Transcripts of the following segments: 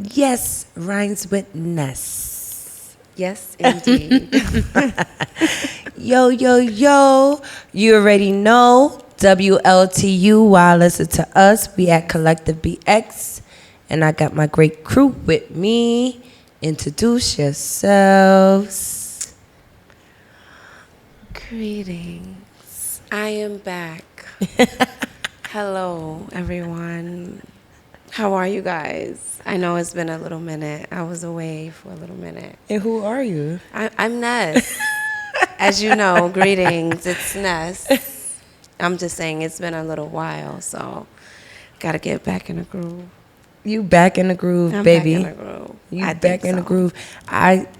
Yes, rhymes with Ness. Yes, indeed. Yo, yo, yo. You already know. WLTU. While listen to us, we at Collective BX. And I got my great crew with me. Introduce yourselves. Greetings. I am back. Hello, everyone. How are you guys? I know it's been a little minute. I was away for a little minute. And who are you? I'm Ness. As you know, greetings. It's Ness. I'm just saying it's been a little while, so got to get back in the groove. You back in the groove, I'm baby. back in the groove. You I back think in the so. groove.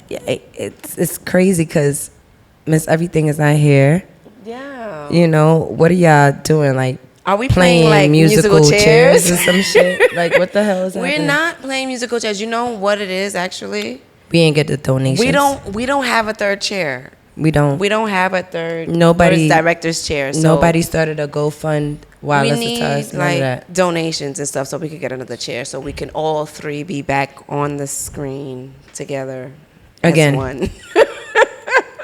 It's crazy because Miss Everything is not here. Yeah. You know, what are y'all doing? Like, Are we playing like musical chairs chairs? or some shit? Like, what the hell is We're happening? not playing musical chairs. You know what it is actually? We ain't get the donations. We don't have a third chair. We don't. We don't have a third Nobody- first director's chair. So Nobody started a GoFund while we listening to us. need None of like that. donations and stuff so we could get another chair so we can all three be back on the screen together Again. as one.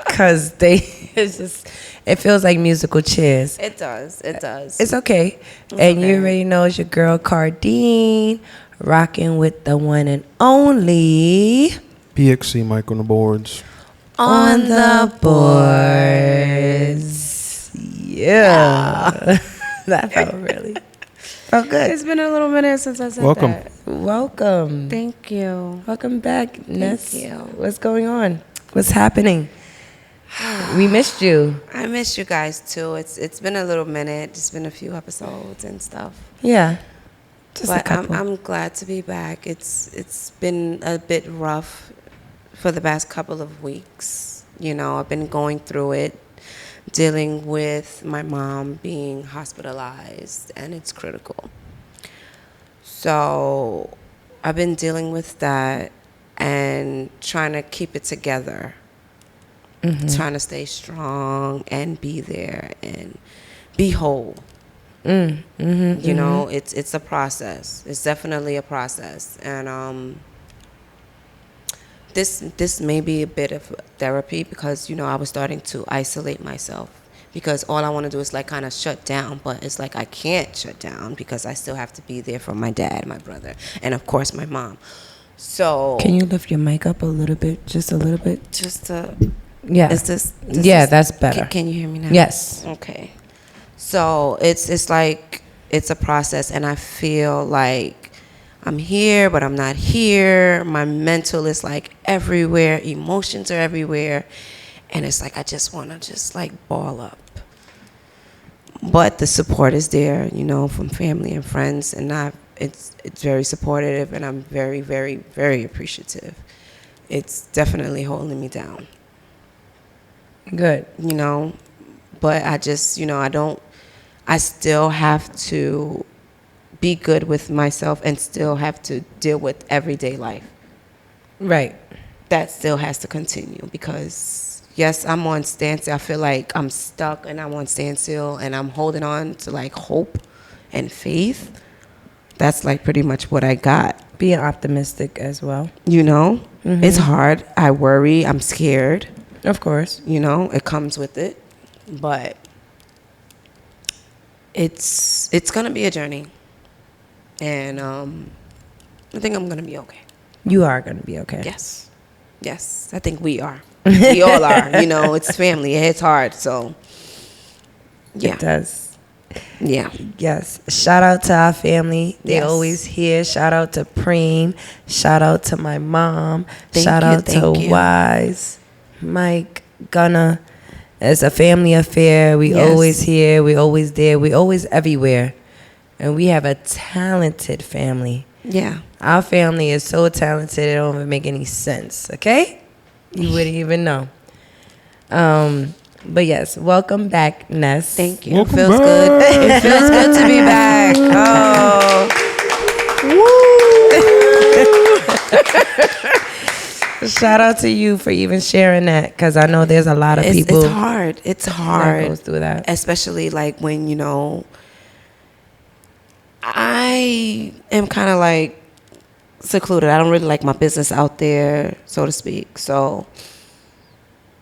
Because it feels like musical chairs. It does. It does. It's okay. And okay. you already know it's your girl Cardine, rocking with the one and only BXC Mike on the boards. on the boards. Yeah. That felt good. It's been a little minute since I said Welcome. that. Welcome. Thank you. Welcome back, Ness. you. What's going on? What's happening? We missed you. I miss you guys too. It's been a little minute. It's been a few episodes and stuff. Yeah. Just a But couple. I'm glad to be back. It's been a bit rough for the past couple of weeks. You know, I've been going through it, dealing with my mom being hospitalized, and it's critical. So I've been dealing with that and trying to keep it together. Trying to stay strong and be there and be whole. You know, it's a process. It's definitely a process. And this may be a bit of therapy because, you know, I was starting to isolate myself because all I want to do is like kind of shut down, but it's like I can't shut down because I still have to be there for my dad, my brother, and of course my mom. So Can you lift your mic up a little bit? Just a little bit? just to Yeah. is this Yeah, that's better. Can you hear me now? Yes. Okay. So it's like it's a process, and I feel like I'm here, but I'm not here. My mental is like everywhere. Emotions are everywhere, and it's like I just want to just like ball up. But the support is there, you know, from family and friends, and it's very supportive, and I'm very, very, very appreciative. It's definitely holding me down. Good. You know, but I just, you know, I still have to be good with myself and still have to deal with everyday life. Right. That still has to continue because, yes, I'm on standstill. I feel like I'm stuck and I'm on standstill and I'm holding on to like hope and faith. That's like pretty much what I got. Being optimistic as well. You know, it's hard. I worry. I'm scared. Of course. You know, it comes with it, but it's gonna be a journey, and I think I'm gonna be okay. You are going to be okay. Yes, I think we are. We all are. You know, it's family. It's hard, so It yeah, does. yeah. Yes. Shout out to our family. They Yes. always here. Shout out to Preem. Shout out to my mom. Thank Shout you, out to thank you. Wise, Mike, Gunna. It's a family affair. We Yes. always here. We always there. We always everywhere. And we have a talented family. Yeah. Our family is so talented it don't even make any sense, okay? You wouldn't even know. But yes, welcome back, Ness. Thank you. Welcome Feels back. good. It feels good to be back. Oh, Shout out to you for even sharing that because I know there's a lot of people it's hard. It's that hard. goes through that. Especially like when, you know, I am kind of like secluded. I don't really like my business out there, so to speak. So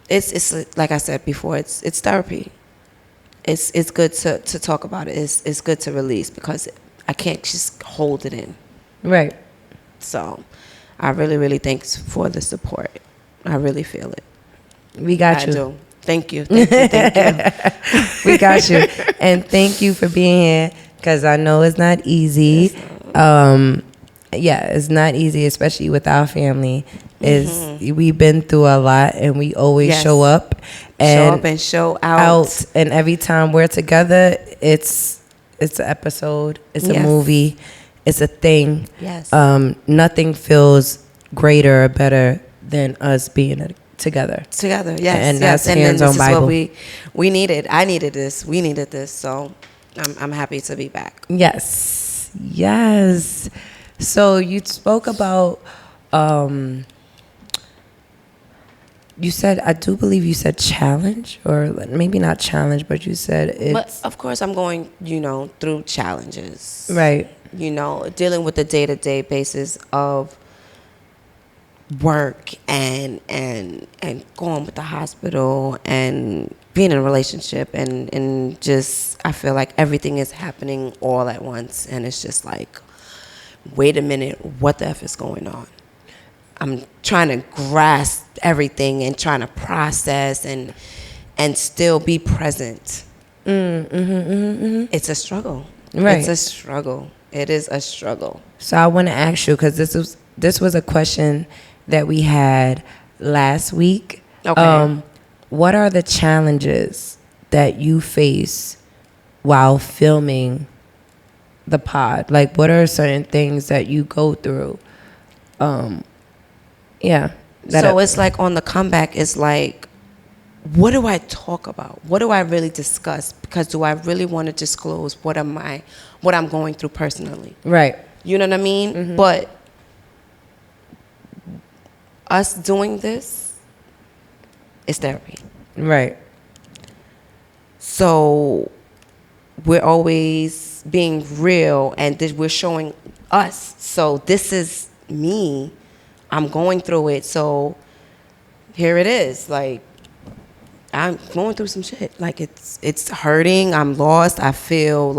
it's like I said before, it's therapy. It's good to talk about it. It's good to release because I can't just hold it in. Right. So I really, really thanks for the support. I really feel it. We got I you. do. Thank you. Thank you. We got you. And thank you for being here because I know it's not easy. It's not easy, especially with our family. We've been through a lot and we always Yes. show up and show out. And every time we're together, it's an episode, it's a Yes. movie, it's a thing. Yes. Nothing feels greater or better than us being together. Together, yes. And yes. that's And then hands this on is Bible. what we needed. I needed this. We needed this. So I'm happy to be back. Yes. Yes. So you spoke about you said, I do believe you said challenge, or maybe not challenge, but you said it's But of course, I'm going, through challenges. right. Dealing with the day-to-day basis of work and going with the hospital and being in a relationship and just I feel like everything is happening all at once and it's just like, wait a minute, what the F is going on? I'm trying to grasp everything and trying to process and still be present. It's a struggle. Right. It's a struggle. It is a struggle. So I want to ask you, because this was a question that we had last week. Okay. What are the challenges that you face while filming the pod? Like, what are certain things that you go through? So it's like on the comeback, it's like, what do I talk about? What do I really discuss? Because do I really want to disclose what I'm going through personally? right. You know what I mean? But us doing this is therapy. Right. So we're always being real and we're showing us. So this is me. I'm going through it. So here it is. Like, I'm going through some shit. Like, it's hurting. I'm lost. I feel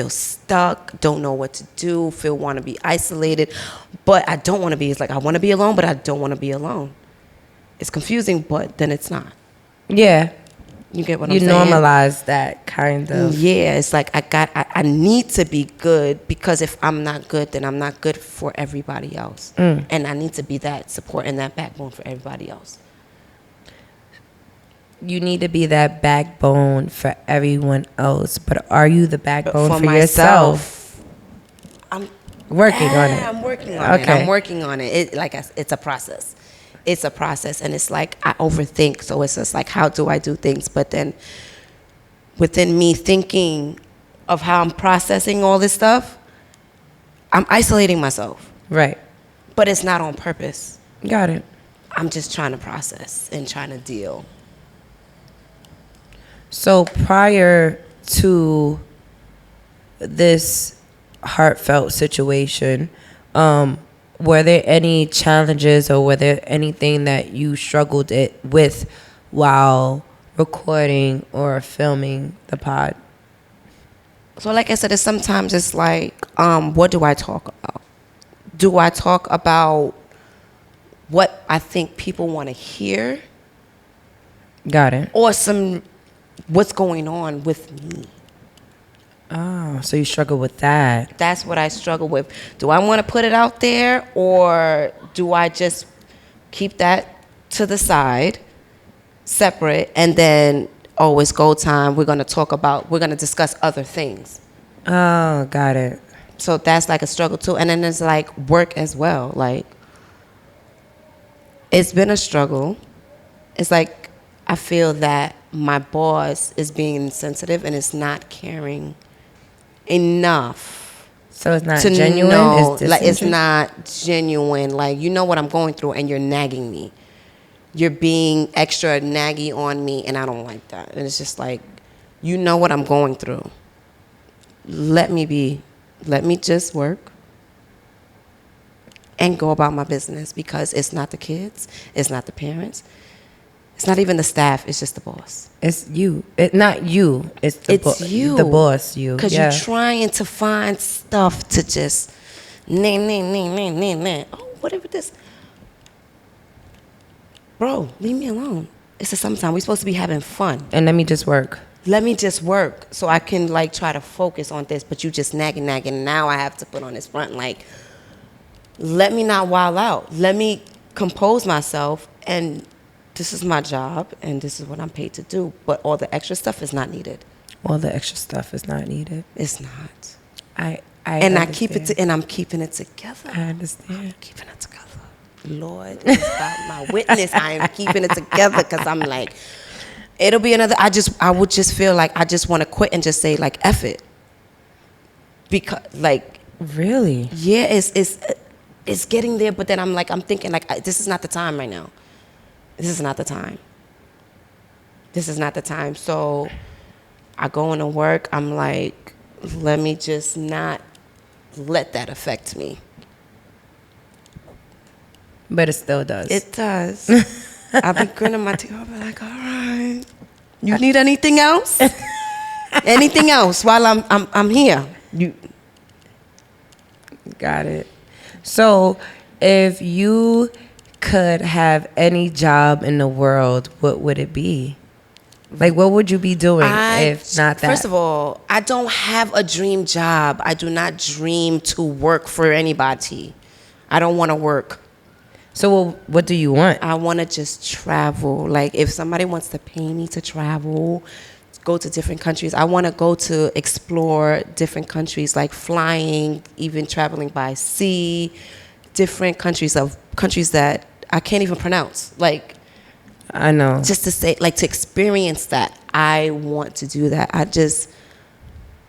stuck. Don't know what to do. Want to be isolated. But I don't want to be. It's like I want to be alone, but I don't want to be alone. It's confusing, but then it's not. Yeah. You get what You I'm saying? normalize that kind of. Yeah, it's like I need to be good because if I'm not good, then I'm not good for everybody else. And I need to be that support and that backbone for everybody else. You need to be that backbone for everyone else, but are you the backbone for yourself? I'm Working on it. I'm working on it. Okay. I'm working on it. It's a process. It's a process, and it's like I overthink. So it's just like, how do I do things? But then within me thinking of how I'm processing all this stuff, I'm isolating myself. Right. But it's not on purpose. Got it. I'm just trying to process and trying to deal. So prior to this heartfelt situation, were there any challenges or were there anything that you struggled with while recording or filming the pod? So like I said, sometimes it's like, what do I talk about? Do I talk about what I think people want to hear? Got it. Or what's going on with me? Oh, so you struggle with that. That's what I struggle with. Do I want to put it out there, or do I just keep that to the side, separate, and then, it's go time, we're going to discuss other things. Oh, got it. So that's like a struggle too. And then there's like work as well. Like, it's been a struggle. It's like I feel that my boss is being insensitive and is not caring enough So it's not to genuine? know, It's like, it's disinterested? not genuine. Like, you know what I'm going through and you're nagging me. You're being extra naggy on me, and I don't like that. And it's just like, you know what I'm going through. Let me just work. and go about my business, because it's not the kids, it's not the parents, it's not even the staff, it's just the boss. It's you. Not you. It's you. The boss. You. Because you're trying to find stuff to just oh, whatever this. Bro, leave me alone. It's the summertime. We're supposed to be having fun. And let me just work. Let me just work so I can like try to focus on this, but you just nagging. Now I have to put on this front. Like, let me not wild out. Let me compose myself, and this is my job, and this is what I'm paid to do. But all the extra stuff is not needed. All the extra stuff is not needed. It's not. I understand. And I'm keeping it together. I understand. I'm keeping it together. Lord, is about my witness. I am keeping it together, because I'm like, it'll be another. I would just feel like I just want to quit and just say like, F it. Because like, really, yeah, it's getting there. But then I'm thinking like, this is not the time right now. This is not the time. This is not the time. So I go into work. I'm like, let me just not let that affect me. But it still does. It does. I'll be grinning my teeth. I'll be like, all right. You need anything else? Anything else while I'm here? You got it. So, if you could have any job in the world, what would it be? Like, what would you be doing if not that? First of all, I don't have a dream job. I do not dream to work for anybody. I don't want to work. So what do you want? I want to just travel. Like, if somebody wants to pay me to travel, go to different countries, I want to go to explore different countries, like flying, even traveling by sea, different countries that I can't even pronounce. Like, I know. Just to say, like, to experience that. I want to do that.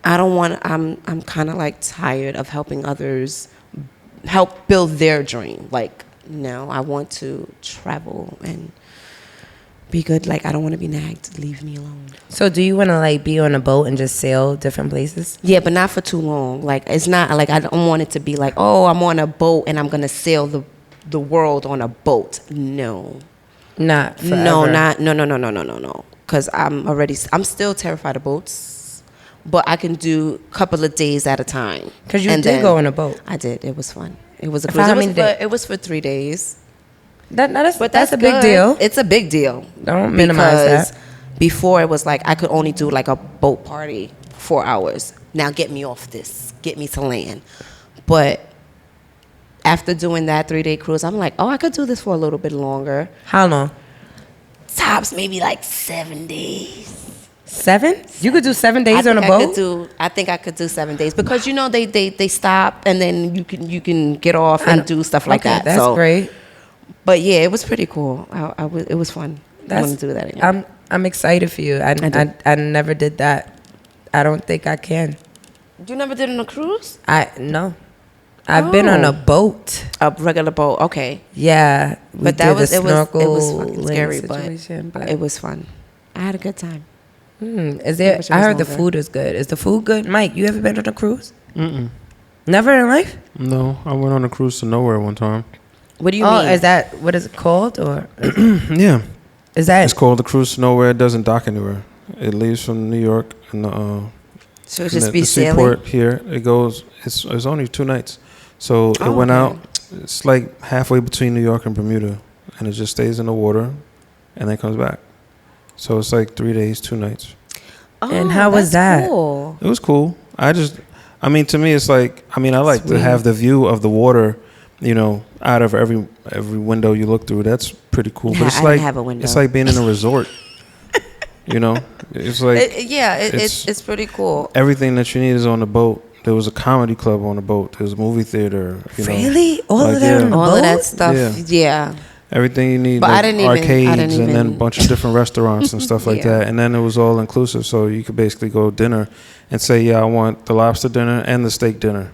I'm kind of like tired of helping others help build their dream. Like, no, I want to travel and be good. Like, I don't want to be nagged. Leave me alone. So do you want to like be on a boat and just sail different places? Yeah, but not for too long. Like, it's not like, I don't want it to be like, oh, I'm on a boat and I'm going to sail the world on a boat. No. Not forever. No. Because I'm still terrified of boats, but I can do a couple of days at a time. Because you did go on a boat. I did. It was fun. It was a cruise. It was for 3 days. That's a big deal. It's a big deal. Don't minimize that. Before it was like I could only do like a boat party 4 hours. Now get me off this. Get me to land. But after doing that 3-day cruise, I'm like, oh, I could do this for a little bit longer. How long? Tops maybe like 7 days. 7? You could do 7 days on a boat? I think I could do 7 days, because you know they stop and then you can get off and do stuff like that. That's great. But yeah, it was pretty cool. It was fun. I want to do that again. I'm excited for you. I never did that. I don't think I can. You never did on a cruise? No. I've been on a boat. A regular boat, okay. Yeah. But it was fucking scary, but it was fun. I had a good time. I heard the food is good. Is the food good? Mike, you ever been on a cruise? Mm-mm. Never in life? No, I went on a cruise to nowhere one time. What do you mean? Is that, what is it called? Or yeah. Is that? It's called the Cruise to Nowhere. It doesn't dock anywhere. It leaves from New York and so it just be the sailing? seaport here. It goes, it's only 2 nights. So it went out, it's like halfway between New York and Bermuda, and it just stays in the water and then comes back. So it's like 3 days, 2 nights. Oh, and how was that? Cool. It was cool. To me, it's like, I like to have the view of the water, out of every window you look through. That's pretty cool. But it's I have a window. It's like being in a resort. It's like it's pretty cool. Everything that you need is on the boat. There was a comedy club on the boat. There was a movie theater. Really? All of that on the boat? All of that stuff. Yeah. Everything you need, but like arcades and then a bunch of different restaurants and stuff like that. And then it was all inclusive. So you could basically go dinner and say, yeah, I want the lobster dinner and the steak dinner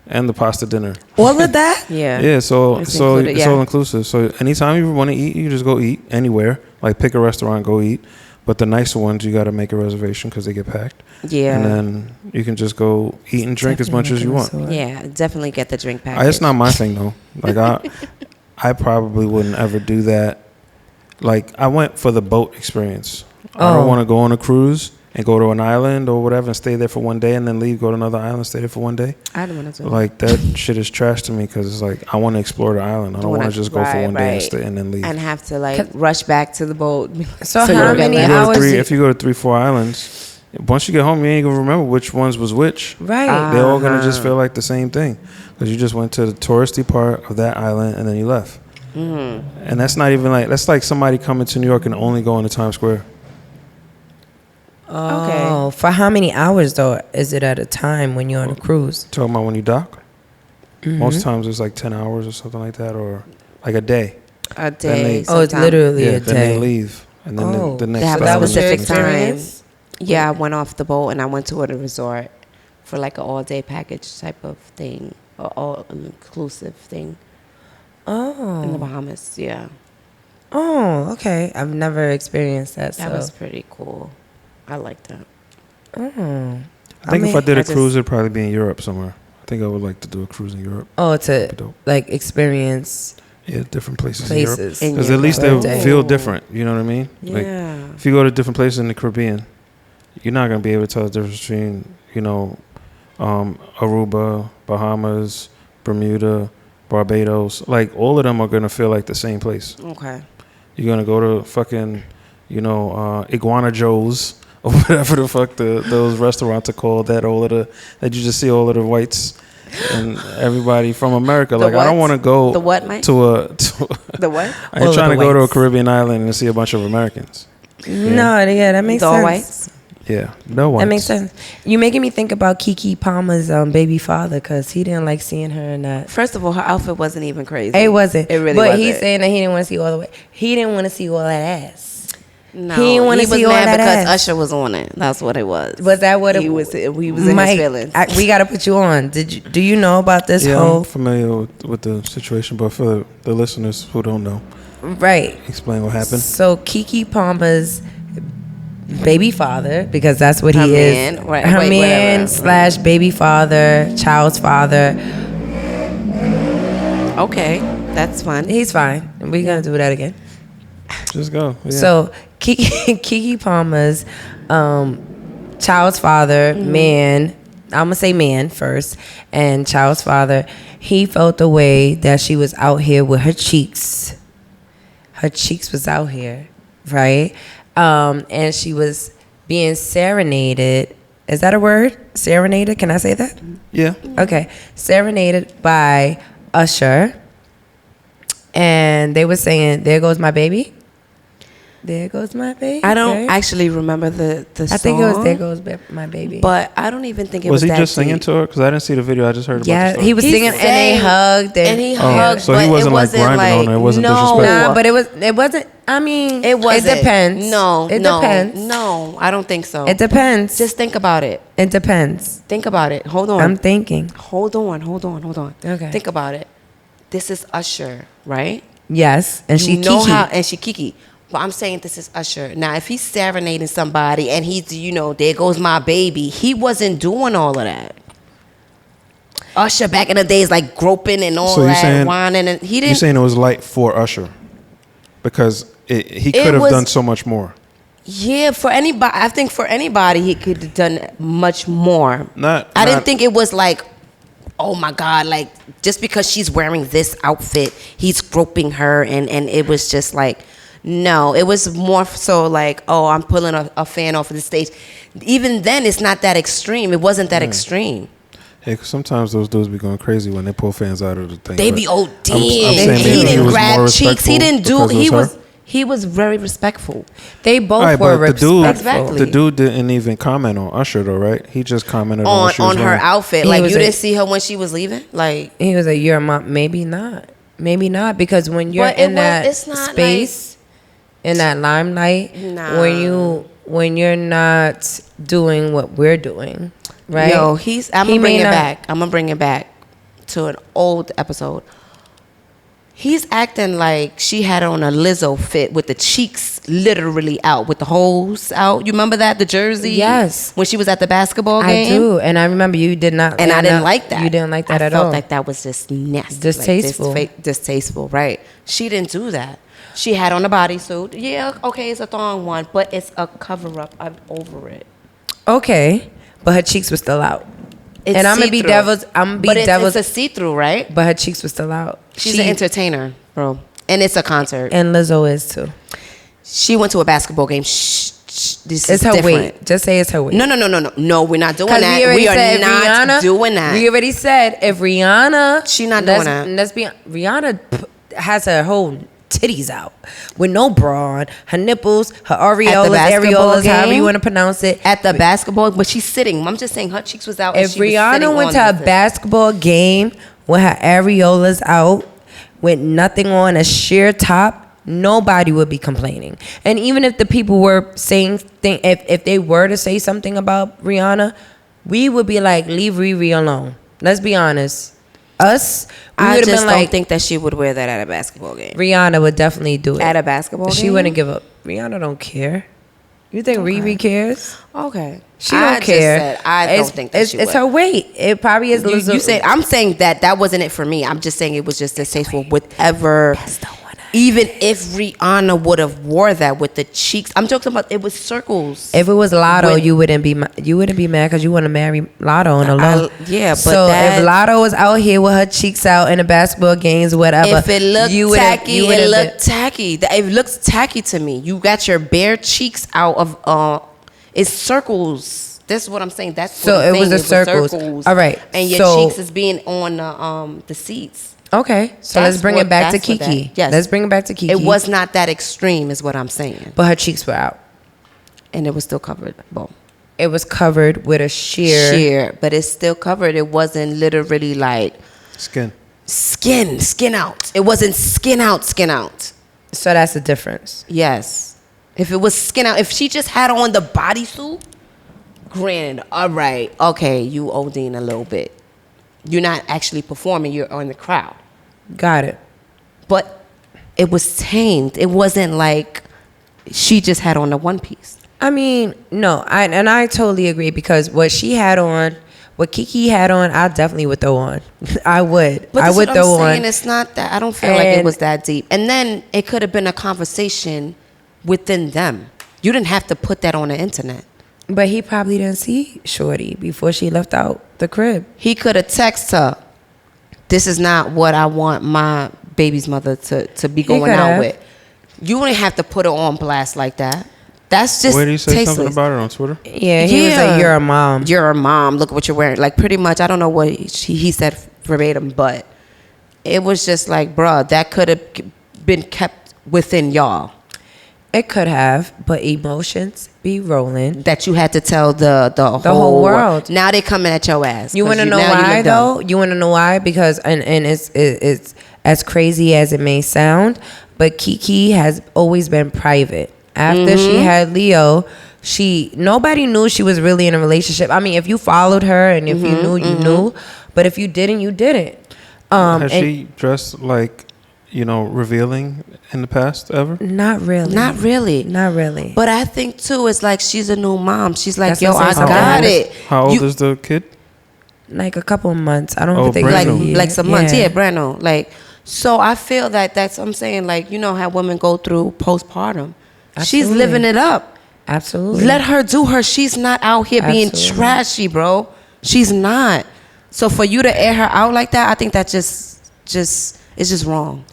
and the pasta dinner. All of that? Yeah. Yeah, so it's all inclusive. So anytime you want to eat, you just go eat anywhere. Like pick a restaurant, go eat. But the nicer ones, you got to make a reservation because they get packed. Yeah. And then you can just go eat and drink as much as you want. Yeah, definitely get the drink package. It's not my thing though. Like I probably wouldn't ever do that. Like I went for the boat experience. I don't want to go on a cruise and go to an island or whatever and stay there for one day and then leave, go to another island, stay there for one day. I don't want to do like that. Shit is trash to me because it's like I want to explore the island. I don't want to just go for one day and stay and then leave. And have to like rush back to the boat. So how many hours? If you go to 3-4 islands, once you get home, you ain't gonna remember which ones was which. Right. They're all gonna just feel like the same thing because you just went to the touristy part of that island and then you left. Mm-hmm. And that's not even like that's like somebody coming to New York and only going to Times Square. Oh, okay. For how many hours though is it at a time when you're on a cruise? Talking about when you dock. Mm-hmm. Most times it's like 10 hours or something like that, or like a day. A day. It's literally a day. Then they leave, and then the next. They have a specific time. Yeah, I went off the boat and I went to a resort for like an all-day package type of thing, or all-inclusive thing. Oh. In the Bahamas, yeah. Oh, okay. I've never experienced that. That was pretty cool. I like that. Oh. I think if I did a cruise, it'd probably be in Europe somewhere. I think I would like to do a cruise in Europe. Oh, to like experience. Yeah, different places in Europe. Because at least they'll feel different. You know what I mean? Yeah. Like, if you go to different places in the Caribbean, you're not going to be able to tell the difference between, Aruba, Bahamas, Bermuda, Barbados. Like, all of them are going to feel like the same place. Okay. You're going to go to fucking, Iguana Joe's or whatever the fuck those restaurants are called that you just see all of the whites and everybody from America. Like, I don't want to go the what, Mike? The what? I ain't trying to go to a Caribbean island and see a bunch of Americans. No, yeah, that makes sense. All whites? Yeah, no whites. That makes sense. You're making me think about Keke Palmer's baby father because he didn't like seeing her in that. First of all, her outfit wasn't even crazy. It wasn't. It really wasn't. But he's saying that he didn't want to see all the way. He didn't want to see all that ass. No, he didn't want to see all that because ass. Usher was on it. That's what it was. Was that what he was? He was in Mike, his feelings. We got to put you on. Do you know about this whole? I'm familiar with the situation, but for the listeners who don't know, right? Explain what happened. So Keke Palmer's baby father, because that's what he is. Man, right, her man / baby father, child's father. Okay, that's fine. He's fine. We're gonna do that again. Just go. Yeah. So Keke Palmer's child's father, man, I'm gonna say man first, and child's father, he felt the way that she was out here with her cheeks. Her cheeks was out here, right? And she was being serenaded. Is that a word? Serenaded? Can I say that? Yeah. Okay. Serenaded by Usher. And they were saying, "There goes my baby. There goes my baby." I don't actually remember the song. I think it was "There Goes My Baby." But I don't even think it was he that just singing deep. to her? Because I didn't see the video. I just heard about the story. He was singing and they hugged. And he hugged. So he wasn't like grinding on her. It wasn't disrespectful. Nah, but it wasn't. I mean, it wasn't. It depends. No, it depends. No, I don't think so. It depends. Just think about it. It depends. Think about it. Hold on. I'm thinking. Hold on. Okay. Think about it. This is Usher, right? Yes, and she Keke. But I'm saying this is Usher. Now, if he's serenading somebody and he's, there goes my baby, he wasn't doing all of that. Usher back in the days, like groping and all that, whining, and he didn't. You're saying it was light for Usher because he could have done so much more. Yeah, for anybody, I think for anybody he could have done much more. I didn't think it was like, oh my God, like just because she's wearing this outfit, he's groping her, and it was just like, no, it was more so like, oh, I'm pulling a fan off of the stage. Even then, it's not that extreme. It wasn't that extreme. Yeah, 'cause sometimes those dudes be going crazy when they pull fans out of the thing. They be ODing. He didn't grab cheeks. He didn't do. He was very respectful. They both were respectful. Exactly. The dude didn't even comment on Usher though, right? He just commented on her outfit. Like, you didn't see her when she was leaving? Like, he was like, "You're a mom." Maybe not, because when you're in that space, in that limelight, when you're not doing what we're doing, right? Yo, I'm gonna bring it back to an old episode. He's acting like she had on a Lizzo fit with the cheeks literally out, with the holes out. You remember that? The jersey? Yes. When she was at the basketball game? I do. And I remember you did not. And I didn't like that. You didn't like that at all. I felt like that was just nasty. Distasteful. Like, distasteful, right. She didn't do that. She had on a bodysuit. Yeah, okay, it's a thong one, but it's a cover-up. I'm over it. Okay. But her cheeks were still out. It's and I'm going to be devil's. It's a see-through, right? But her cheeks were still out. She's an entertainer, bro. And it's a concert. And Lizzo is too. She went to a basketball game. This is her different. weight. Just say it's her weight. No, we're not doing that. We are not doing that. We already said if Rihanna, she not doing that. Let's be Rihanna has her whole titties out with no bra on, her nipples, her areolas, however you want to pronounce it. At the basketball, but she's sitting. I'm just saying her cheeks was out. If Rihanna went to a basketball game with her areolas out, with nothing on, a sheer top, nobody would be complaining. And even if the people were saying if they were to say something about Rihanna, we would be like, leave Riri alone. Let's be honest. I just don't think that she would wear that at a basketball game. Rihanna would definitely do it at a basketball game. She wouldn't give up. Rihanna don't care. You think Riri cares? Okay. She don't care. I don't think that she would. It's her weight. It probably is. You said, I'm saying that wasn't it for me. I'm just saying it was just distasteful. Whatever. Even if Rihanna would have wore that with the cheeks, I'm joking about it was circles. If it was Lotto, you wouldn't be mad because you want to marry Lotto on the low. Yeah, but so if Lotto was out here with her cheeks out in the basketball games, whatever, if it looked tacky, it looked tacky. It looks tacky to me. You got your bare cheeks out of it's circles. That's what I'm saying. That's so it was the circles. All right, and your cheeks is being on the seats. Okay, so let's bring it back to Keke. Yes. Let's bring it back to Keke. It was not that extreme, is what I'm saying. But her cheeks were out, and it was still covered. Boom. It was covered with a sheer, but it's still covered. It wasn't literally like skin out. It wasn't skin out. So that's the difference. Yes. If it was skin out, if she just had on the bodysuit, granted, all right, okay, you ODing a little bit. You're not actually performing. You're in the crowd. Got it. But it was tamed. It wasn't like she just had on a one piece. I mean, no. I totally agree because what she had on, what Keke had on, I definitely would throw on. I would. But I would throw on. Saying it's not that. I don't feel like it was that deep. And then it could have been a conversation within them. You didn't have to put that on the internet. But he probably didn't see Shorty before she left out the crib. He could have texted her, this is not what I want my baby's mother to be going out with. You wouldn't have to put her on blast like that. That's just Where did he say tasteless. something about her on Twitter? Yeah, he was like, you're a mom. You're a mom. Look what you're wearing. Like, pretty much, I don't know what he said verbatim, but it was just like, bruh, that could have been kept within y'all. It could have, but emotions be rolling. That you had to tell the whole world. Now they coming at your ass. You want to know why, though? You want to know why? Because, and it's as crazy as it may sound, but Keke has always been private. After she had Leo, nobody knew she was really in a relationship. I mean, if you followed her and if you knew, you knew. But if you didn't, you didn't. Has she dressed like, revealing in the past ever? Not really. But I think too, it's like she's a new mom. She's like, That's I got it. How old is the kid? Like a couple of months. I don't think like some months. Yeah, brand new. Like, so I feel that's what I'm saying. Like, how women go through postpartum. Absolutely. She's living it up. Absolutely. Let her do her. She's not out here being trashy, bro. She's not. So for you to air her out like that, I think that it's just wrong.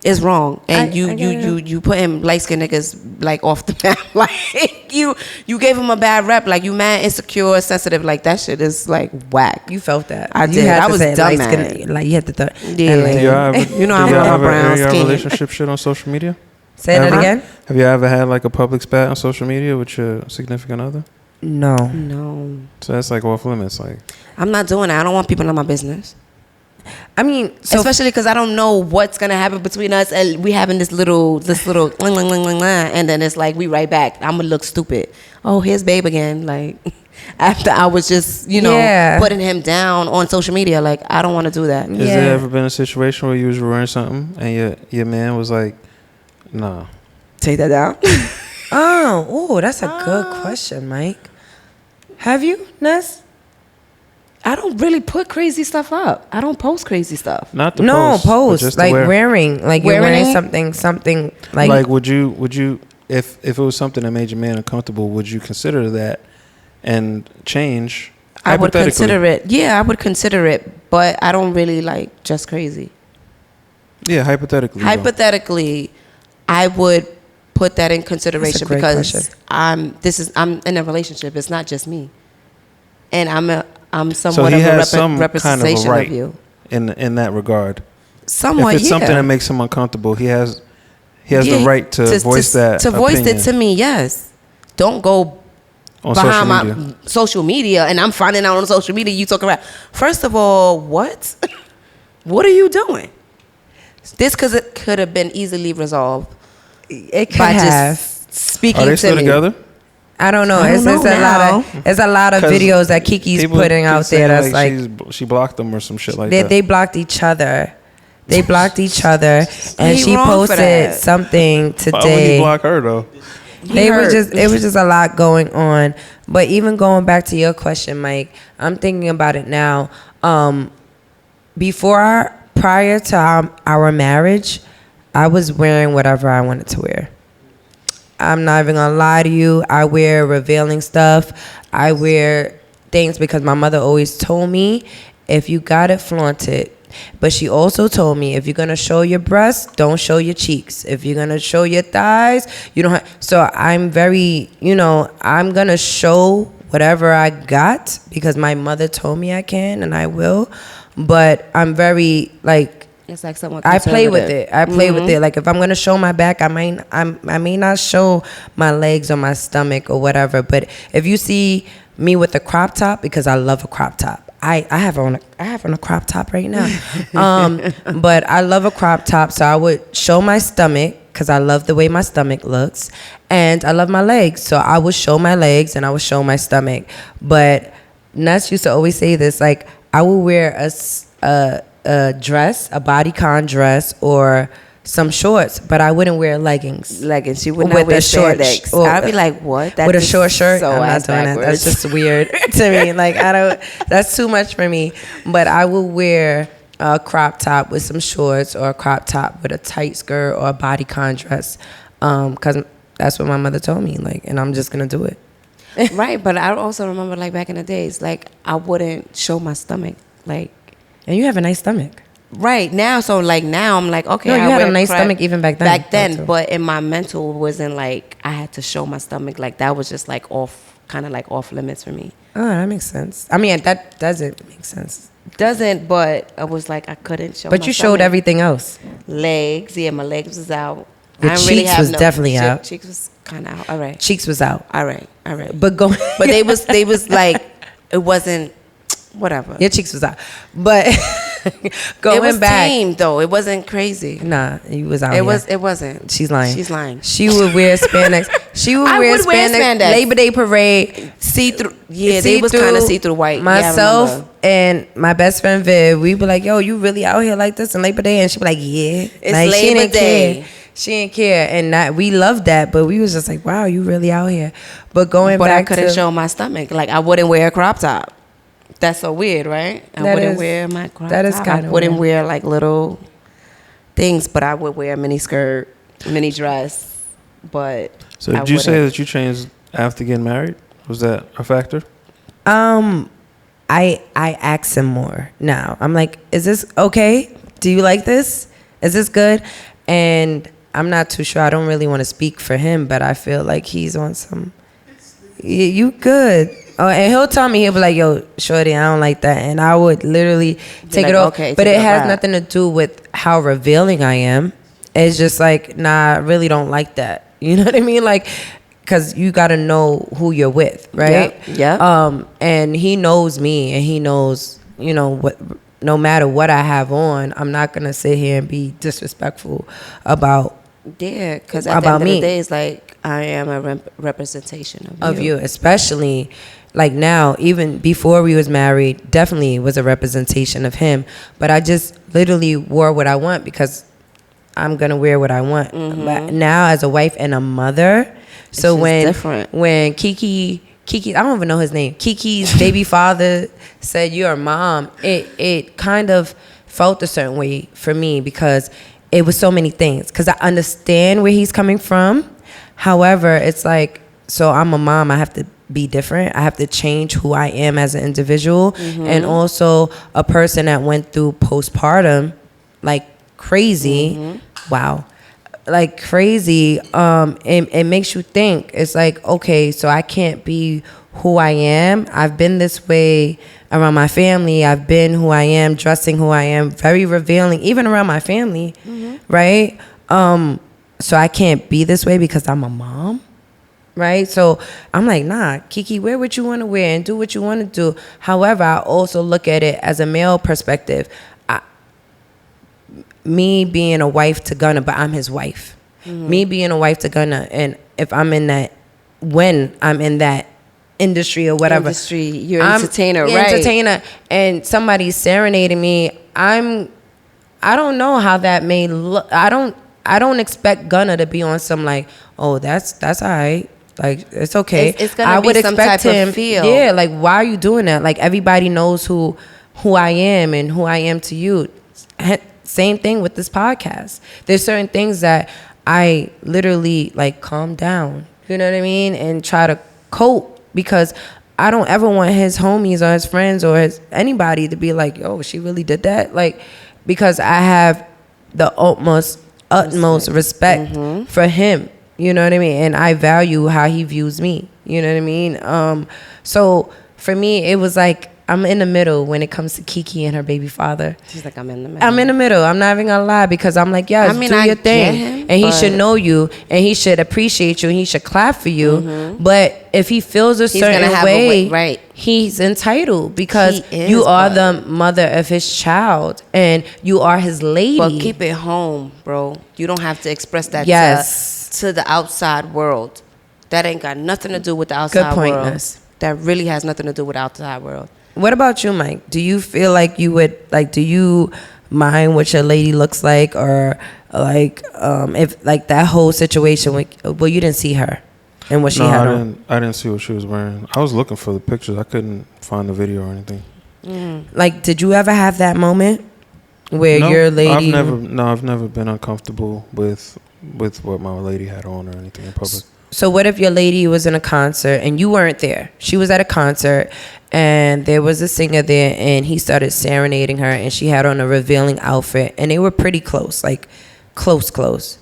It's wrong, and you put him light-skinned niggas like off the map. Like you gave him a bad rep. Like you mad, insecure, sensitive. Like that shit is like whack. You felt that. I did. I was dumb mad. Like you had to yeah. Like, you know, I'm a brown skin. Relationship shit on social media? Say that again. Have you ever had like a public spat on social media with your significant other? No. No. So that's like off limits. Like I'm not doing that. I don't want people in my business. I mean, so especially because I don't know what's gonna happen between us, and we having this little, and then it's like we right back. I'm gonna look stupid. Oh, here's babe again. Like after I was just, putting him down on social media. Like I don't want to do that. Has there ever been a situation where you was wearing something and your man was like, "Nah, take that down"? Oh, that's a good question, Mike. Have you, Ness? I don't really put crazy stuff up. I don't post crazy stuff. Not the post just like wear. wearing, like you're wearing something like. Like, would you if it was something that made your man uncomfortable, would you consider that and change? I would consider it. Yeah, I would consider it, but I don't really like just crazy. Yeah, hypothetically. Hypothetically, I would put that in consideration because question. I'm in a relationship. It's not just me, and I'm somewhat so he of has a some representation kind of, a right of you. In that regard. Somewhat, if it's something that makes him uncomfortable, he has the right to voice that to voice opinion. it to me. Yes, don't go on behind social my social media, and I'm finding out on social media you talking about. First of all, what? What are you doing? This could have been easily resolved. It could by have. just speaking Are they to still me. together? I don't know. It's a lot of videos that Keke's putting out there that's like she blocked them or some shit like that. They blocked each other. They blocked each other, and she posted something today. Why would he block her though? It was just a lot going on. But even going back to your question, Mike, I'm thinking about it now. Prior to our marriage, I was wearing whatever I wanted to wear. I'm not even gonna lie to you. I wear revealing stuff. I wear things because my mother always told me, if you got it, flaunt it. But she also told me, if you're gonna show your breasts, don't show your cheeks. If you're gonna show your thighs, you don't have. So I'm very, I'm gonna show whatever I got because my mother told me I can and I will. But I'm very like. It's like somewhat I play with it. Like if I'm gonna show my back, I may not show my legs or my stomach or whatever. But if you see me with a crop top, because I love a crop top, I have on a crop top right now. But I love a crop top, so I would show my stomach because I love the way my stomach looks, and I love my legs, so I would show my legs and I would show my stomach. But Ness used to always say this, like I would wear a dress, a bodycon dress, or some shorts, but I wouldn't wear leggings. You would not wear short legs. I'd be like, what? With a short shirt? So I'm not doing that. That's just weird to me. Like that's too much for me. But I will wear a crop top with some shorts, or a crop top with a tight skirt, or a bodycon dress, because that's what my mother told me. Like, and I'm just gonna do it. Right, but I also remember like back in the days, like I wouldn't show my stomach, like. And you have a nice stomach. Right now, so like now I'm like, okay. No, you had a nice stomach even back then. Back then, but in my mental wasn't like I had to show my stomach. Like that was just like kind of like off limits for me. Oh, that makes sense. I mean, that doesn't make sense. Doesn't, but I was like I couldn't show. But you showed everything else. Legs, yeah, my legs was out. The cheeks was definitely out. Cheeks was kind of out. All right. Cheeks was out. All right. But they was like, it wasn't. Whatever. Your cheeks was out, but going it was back, tame though. It wasn't crazy. Nah, you was out. It wasn't. She's lying. She would wear spandex. She would wear spandex. Labor Day parade, see through. Yeah, they was kind of see through white. Myself and my best friend Viv, we be like, "Yo, you really out here like this on Labor Day?" And she be like, "Yeah, it's like, Labor Day." She didn't care, and we loved that. But we was just like, "Wow, you really out here." But back, I couldn't show my stomach. Like I wouldn't wear a crop top. That's so weird, right? I wouldn't wear my crop top. That is kind of. I wouldn't wear like little things, but I would wear a mini skirt, mini dress. But so did you say that you changed after getting married? Was that a factor? I ask him more now. I'm like, is this okay? Do you like this? Is this good? And I'm not too sure. I don't really want to speak for him, but I feel like he's on some. You good? Oh, and he'll tell me, he'll be like, "Yo, shorty, I don't like that," and I would literally take it off. Okay, but it has nothing to do with how revealing I am. It's just like, nah, I really don't like that. You know what I mean? Like, because you got to know who you're with, right? Yeah. And he knows me, and he knows, what no matter what I have on, I'm not gonna sit here and be disrespectful about because at the end of the day, it's like I am a representation of you. Especially like now, even before we was married, definitely was a representation of him. But I just literally wore what I want because I'm gonna wear what I want. But now, as a wife and a mother, so when Keke, I don't even know his name. Kiki's baby father said, "You're a mom." It kind of felt a certain way for me because it was so many things. Because I understand where he's coming from. However, it's like, so I'm a mom. I have to be different. I have to change who I am as an individual, and also a person that went through postpartum, like crazy. Wow. Like crazy. It makes you think. It's like, okay, so I can't be who I am. I've been this way around my family. I've been who I am, dressing who I am, very revealing, even around my family, right? So I can't be this way because I'm a mom, right? So I'm like, nah, Keke, wear what you want to wear and do what you want to do. However, I also look at it as a male perspective. Me being a wife to Gunna, but I'm his wife. Me being a wife to Gunna, and if I'm in that, when I'm in that industry or whatever, you're an entertainer, right? Entertainer, and somebody's serenading me. I don't know how that may look. I don't expect Gunna to be on some like, oh, that's all right. Like, it's okay. It's gonna be some type of feel. Yeah, like, why are you doing that? Like, everybody knows who I am and who I am to you. Same thing with this podcast. There's certain things that I literally like calm down, you know what I mean, and try to cope, because I don't ever want his homies or his friends or anybody to be like, yo, she really did that, like, because I have the utmost respect for him, you know what I mean, and I value how he views me, you know what I mean. So for me, it was like, I'm in the middle when it comes to Keke and her baby father. She's like, I'm in the middle. I'm in the middle. I'm not even gonna lie, because I'm like, yeah, do your thing. And he should know you, and he should appreciate you, and he should clap for you. But if he feels a certain way, right, he's entitled, because you are the mother of his child, and you are his lady. But keep it home, bro. You don't have to express that to the outside world. That ain't got nothing to do with the outside world. Ness. That really has nothing to do with the outside world. What about you, Mike? Do you feel like you would, like, do you mind what your lady looks like, or like, if like that whole situation well, you didn't see her and what she had on? I didn't see what she was wearing. I was looking for the pictures. I couldn't find the video or anything. Like, did you ever have that moment where your lady? I've never been uncomfortable with what my lady had on or anything in public. So what if your lady was in a concert and you weren't there? She was at a concert and there was a singer there, and he started serenading her, and she had on a revealing outfit, and they were pretty close, like close.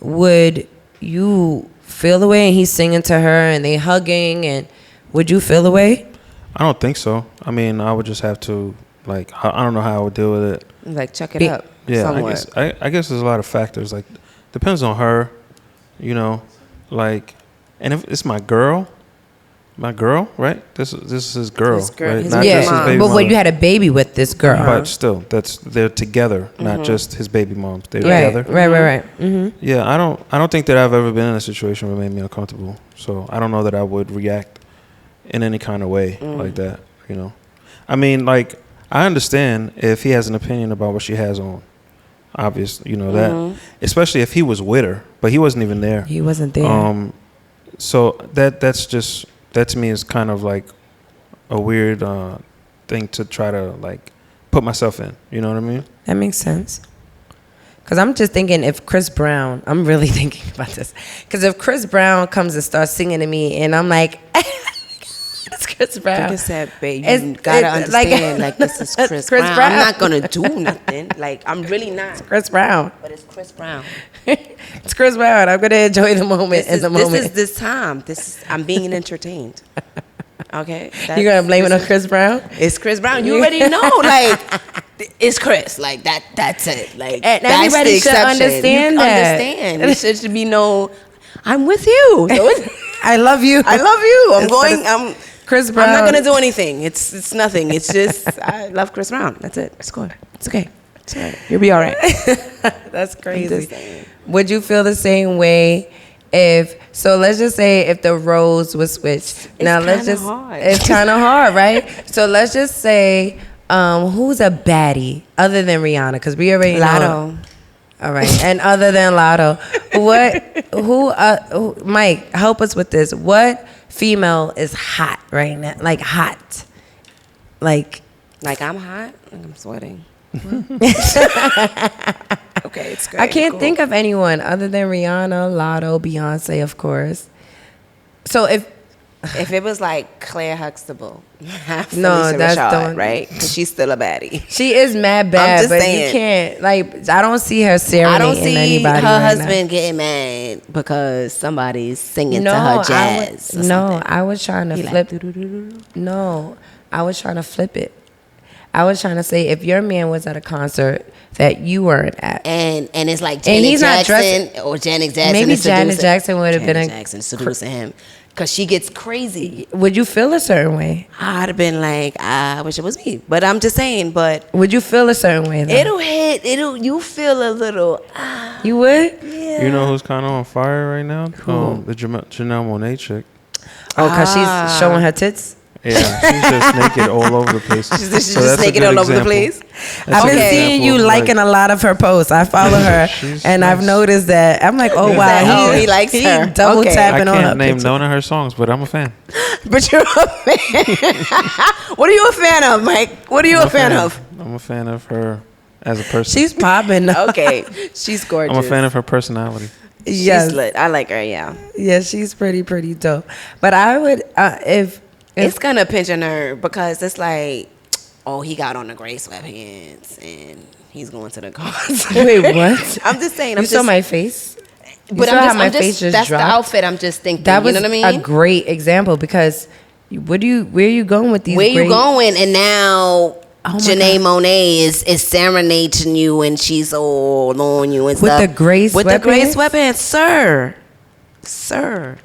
Would you feel the way? And he's singing to her and they hugging, and would you feel the way? I don't think so. I mean, I would just have to, like, I don't know how I would deal with it. Like, check it up. Yeah, somewhat. I guess there's a lot of factors. Like, depends on her, you know. Like, and if it's my girl, right? This is his girl, right? His not just his baby but mom. when you had a baby with this girl, but still, they're together, not just his baby moms. They're together. Right. Mm-hmm. Yeah, I don't think that I've ever been in a situation where it made me uncomfortable. So I don't know that I would react in any kind of way like that. You know, I mean, like, I understand if he has an opinion about what she has on. Obviously, you know that, especially if he was with her, but he wasn't even there. He wasn't there. So that to me is kind of like a weird thing to try to, like, put myself in. You know what I mean? That makes sense. Because I'm just thinking, if Chris Brown, I'm really thinking about this. Because if Chris Brown comes and starts singing to me, and I'm like, it's Chris Brown. Like I said, babe, you gotta understand, like, this is Chris Brown. I'm not gonna do nothing. Like, I'm really not. It's Chris Brown. But it's Chris Brown. It's Chris Brown. I'm gonna enjoy the moment in the moment. This is this time. I'm being entertained. Okay? You're gonna blame it on Chris Brown? It's Chris Brown. You already know, like, it's Chris. Like, that's it. Like, and that's everybody the exception. should understand that. There should be no, I'm with you. So I love you. I'm going. Chris Brown. I'm not gonna do anything. It's nothing. It's just I love Chris Brown. That's it. It's cool. It's okay. It's all right. You'll be all right. That's crazy. Would you feel the same way so let's just say if the roles were switched. It's kind of hard, right? So let's just say who's a baddie other than Rihanna? Because we already know. All right. And other than Lotto, Mike, help us with this. What female is hot right now? Like hot. Like I'm hot? I'm sweating. Okay, it's great. I can't think of anyone other than Rihanna, Lotto, Beyonce, of course. So if it was like Claire Huxtable, right? Because she's still a baddie. She is mad bad, but saying. You can't I don't see her serenading anybody. Her husband getting mad because somebody's singing to her jazz. I was trying to flip. No, I was trying to flip it. I was trying to say if your man was at a concert that you weren't at, and it's like Janet Jackson or Janet Jackson, maybe Janet Jackson would have been Jackson seducing him because she gets crazy. Would you feel a certain way? I'd have been like, I wish it was me, but I'm just saying. But would you feel a certain way? Though? It'll hit. You feel a little. You would? Yeah. You know who's kind of on fire right now? The Janelle Monáe chick. Oh, because she's showing her tits. Yeah, she's just naked all over the place. She's just naked all over the place. I've been seeing you liking a lot of her posts. I follow her, and I've noticed that. I'm like, oh wow, he likes her. Double tapping on her. I can't name none of her songs, but I'm a fan. But you're a fan. What are you a fan of, Mike? What are you a fan of? I'm a fan of her as a person. She's popping. Okay, she's gorgeous. I'm a fan of her personality. Yes. She's lit. I like her. Yeah. Yeah, she's pretty dope. But I would if it's gonna pinch a nerve because it's like, oh, he got on the gray sweatpants and he's going to the concert. Wait, what? I'm just saying. You saw my face? But I'm just that's dropped? The outfit I'm just thinking. That was you know what I mean? A great example because where are you going with these? Where you going? And now Janelle Monáe is serenading you and she's all on you and stuff. With the gray sweatpants? With the gray sweatpants, sir. So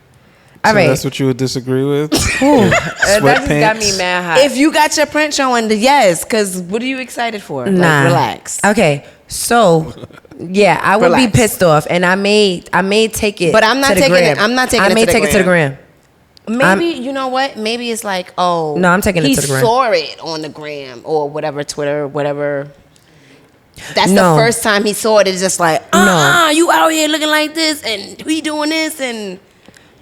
that's what you would disagree with? That just got me mad hot. If you got your print showing, yes, because what are you excited for? Nah. Like, relax. Okay, so yeah, I would be pissed off, and I may take it. But I'm not taking it. I'm not taking it. I may take it to the gram. Maybe you know what? Maybe it's like, oh, no, I'm taking it to the gram. He saw it on the gram or whatever, Twitter, whatever. That's the first time he saw it. It's just like, you out here looking like this, and we doing this, and.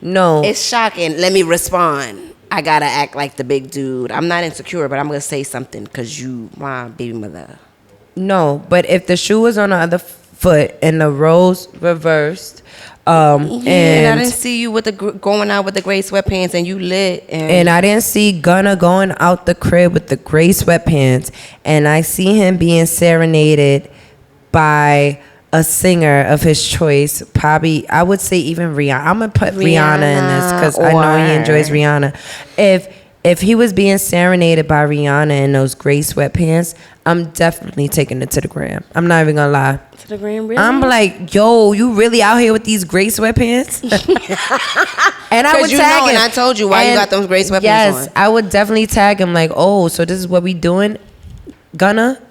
No. It's shocking. Let me respond. I gotta act like the big dude. I'm not insecure, but I'm gonna say something because you my baby mother. No, but if the shoe was on the other foot and the roles reversed, and I didn't see you with going out with the gray sweatpants and you lit. And I didn't see Gunna going out the crib with the gray sweatpants, and I see him being serenaded by a singer of his choice, probably I would say even Rihanna. I'm gonna put Rihanna in this because I know he enjoys Rihanna. If he was being serenaded by Rihanna in those gray sweatpants, I'm definitely taking it to the gram. I'm not even gonna lie. To the gram, really? I'm like, yo, you really out here with these gray sweatpants? And I would tag him. And I told you why you got those gray sweatpants on. Yes, I would definitely tag him like, oh, so this is what we doing, Gunna?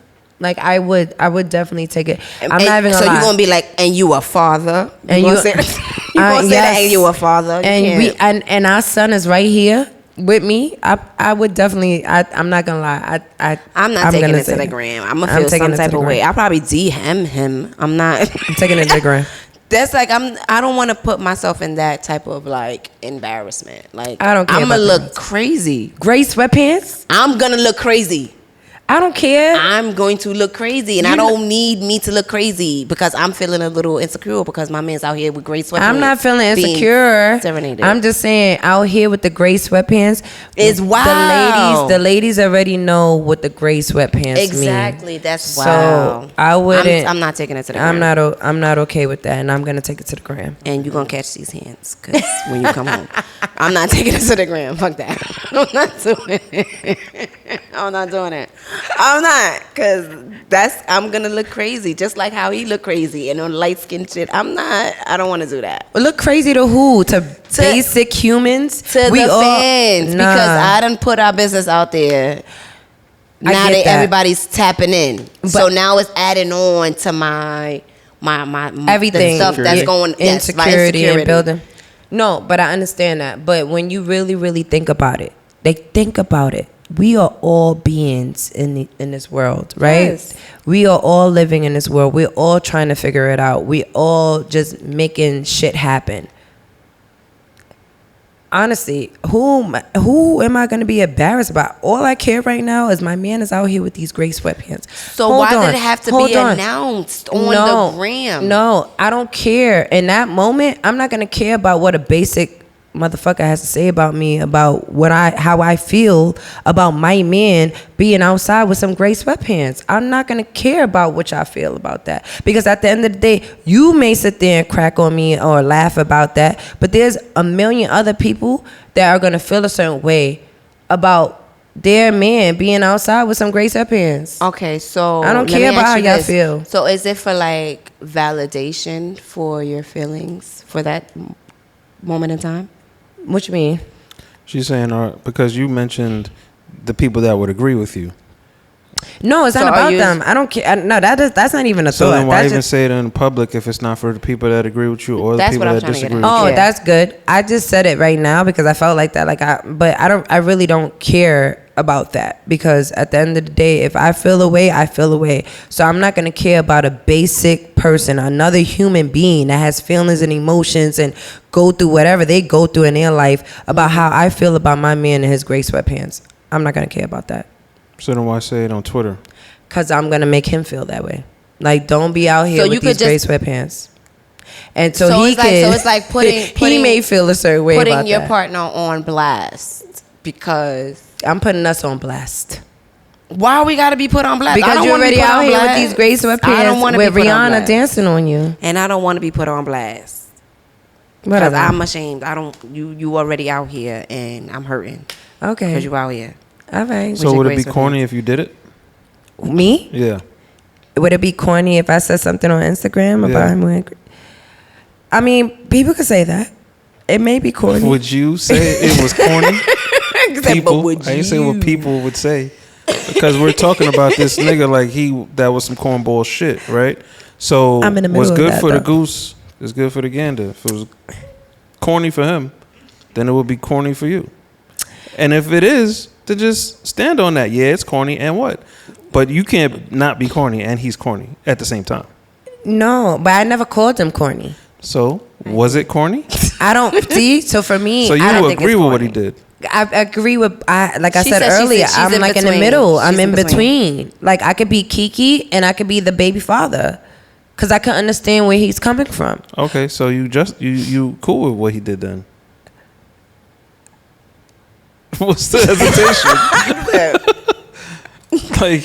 Like I would definitely take it. I'm not even gonna lie. So you're gonna be like, and you a father? And you gonna say that, and you a father? And our son is right here with me. I would definitely. I'm not gonna lie. I'm not taking it to the gram. I'm gonna feel some type of way. I'll probably DM him. I'm not. I'm taking it to the gram. That's like I don't want to put myself in that type of like embarrassment. Like I don't care. I'm gonna look crazy. Gray sweatpants. I'm gonna look crazy. I don't care. I'm going to look crazy, and I don't need me to look crazy because I'm feeling a little insecure because my man's out here with gray sweatpants. I'm not feeling insecure. Serenaded. I'm just saying, out here with the gray sweatpants, it's wild. The ladies already know what the gray sweatpants mean. Exactly, that's wild. So I wouldn't. I'm not taking it to the gram. I'm not okay with that, and I'm gonna take it to the gram. And you're gonna catch these hands because when you come home, I'm not taking it to the gram. Fuck that. I'm not doing it. I'm not doing it. I'm not, because I'm going to look crazy, just like how he look crazy and on light skin shit. I don't want to do that. Look crazy to who? To basic humans? To the fans, because I done put our business out there. Now that everybody's tapping in. So now it's adding on to my everything. The stuff that's going, insecurity and building. No, but I understand that. But when you really, really think about it, we are all beings in this world, right? Yes. We are all living in this world. We're all trying to figure it out. We all just making shit happen. Honestly, who am I going to be embarrassed about? All I care right now is my man is out here with these gray sweatpants. So why did it have to be announced on the gram? No, I don't care. In that moment, I'm not going to care about what a basic motherfucker has to say about me, about how I feel about my man being outside with some gray sweatpants. I'm not gonna care about what y'all feel about that, because at the end of the day, you may sit there and crack on me or laugh about that, but there's a million other people that are gonna feel a certain way about their man being outside with some gray sweatpants. Okay, so I don't care about how y'all feel. So is it for like validation for your feelings for that moment in time? What you mean? She's saying because you mentioned the people that would agree with you. No, it's not about them. I don't care. No, that's not even a thought. So then why even say it in public if it's not for the people that agree with you or the people that disagree with you? Oh, that's good. I just said it right now because I felt like that. But I really don't care about that, because at the end of the day, if I feel away, I feel away. So I'm not gonna care about a basic person, another human being that has feelings and emotions and go through whatever they go through in their life about how I feel about my man and his gray sweatpants. I'm not gonna care about that. So then why say it on Twitter? Because I'm going to make him feel that way. Like, don't be out here with these gray sweatpants. And so it's like putting he may feel a certain way about that. Putting your partner on blast, because... I'm putting us on blast. Why we got to be put on blast? Because you're already out here with these gray sweatpants with Rihanna dancing on you. And I don't want to be put on blast. Because I'm ashamed. You already out here and I'm hurting. Okay. Because you out here. All right. So would it be corny if you did it? Me? Yeah. Would it be corny if I said something on Instagram about him wearing? I mean, people could say that. It may be corny. Would you say it was corny? People. I ain't saying what people would say, because we're talking about this nigga like that was some cornball shit, right? So I'm in the middle what's good of that, for the goose is good for the gander. If it was corny for him, then it would be corny for you. And if it is, to just stand on that. Yeah, it's corny, and what? But you can't not be corny, and he's corny at the same time. No, but I never called him corny. So, was it corny? I don't see. So for me, so you agree with what he did? I agree with. Like I said earlier, I'm like in the middle. I'm in between. Like I could be Keke, and I could be the baby father, because I can understand where he's coming from. Okay, so you cool with what he did then? What's the hesitation? Like,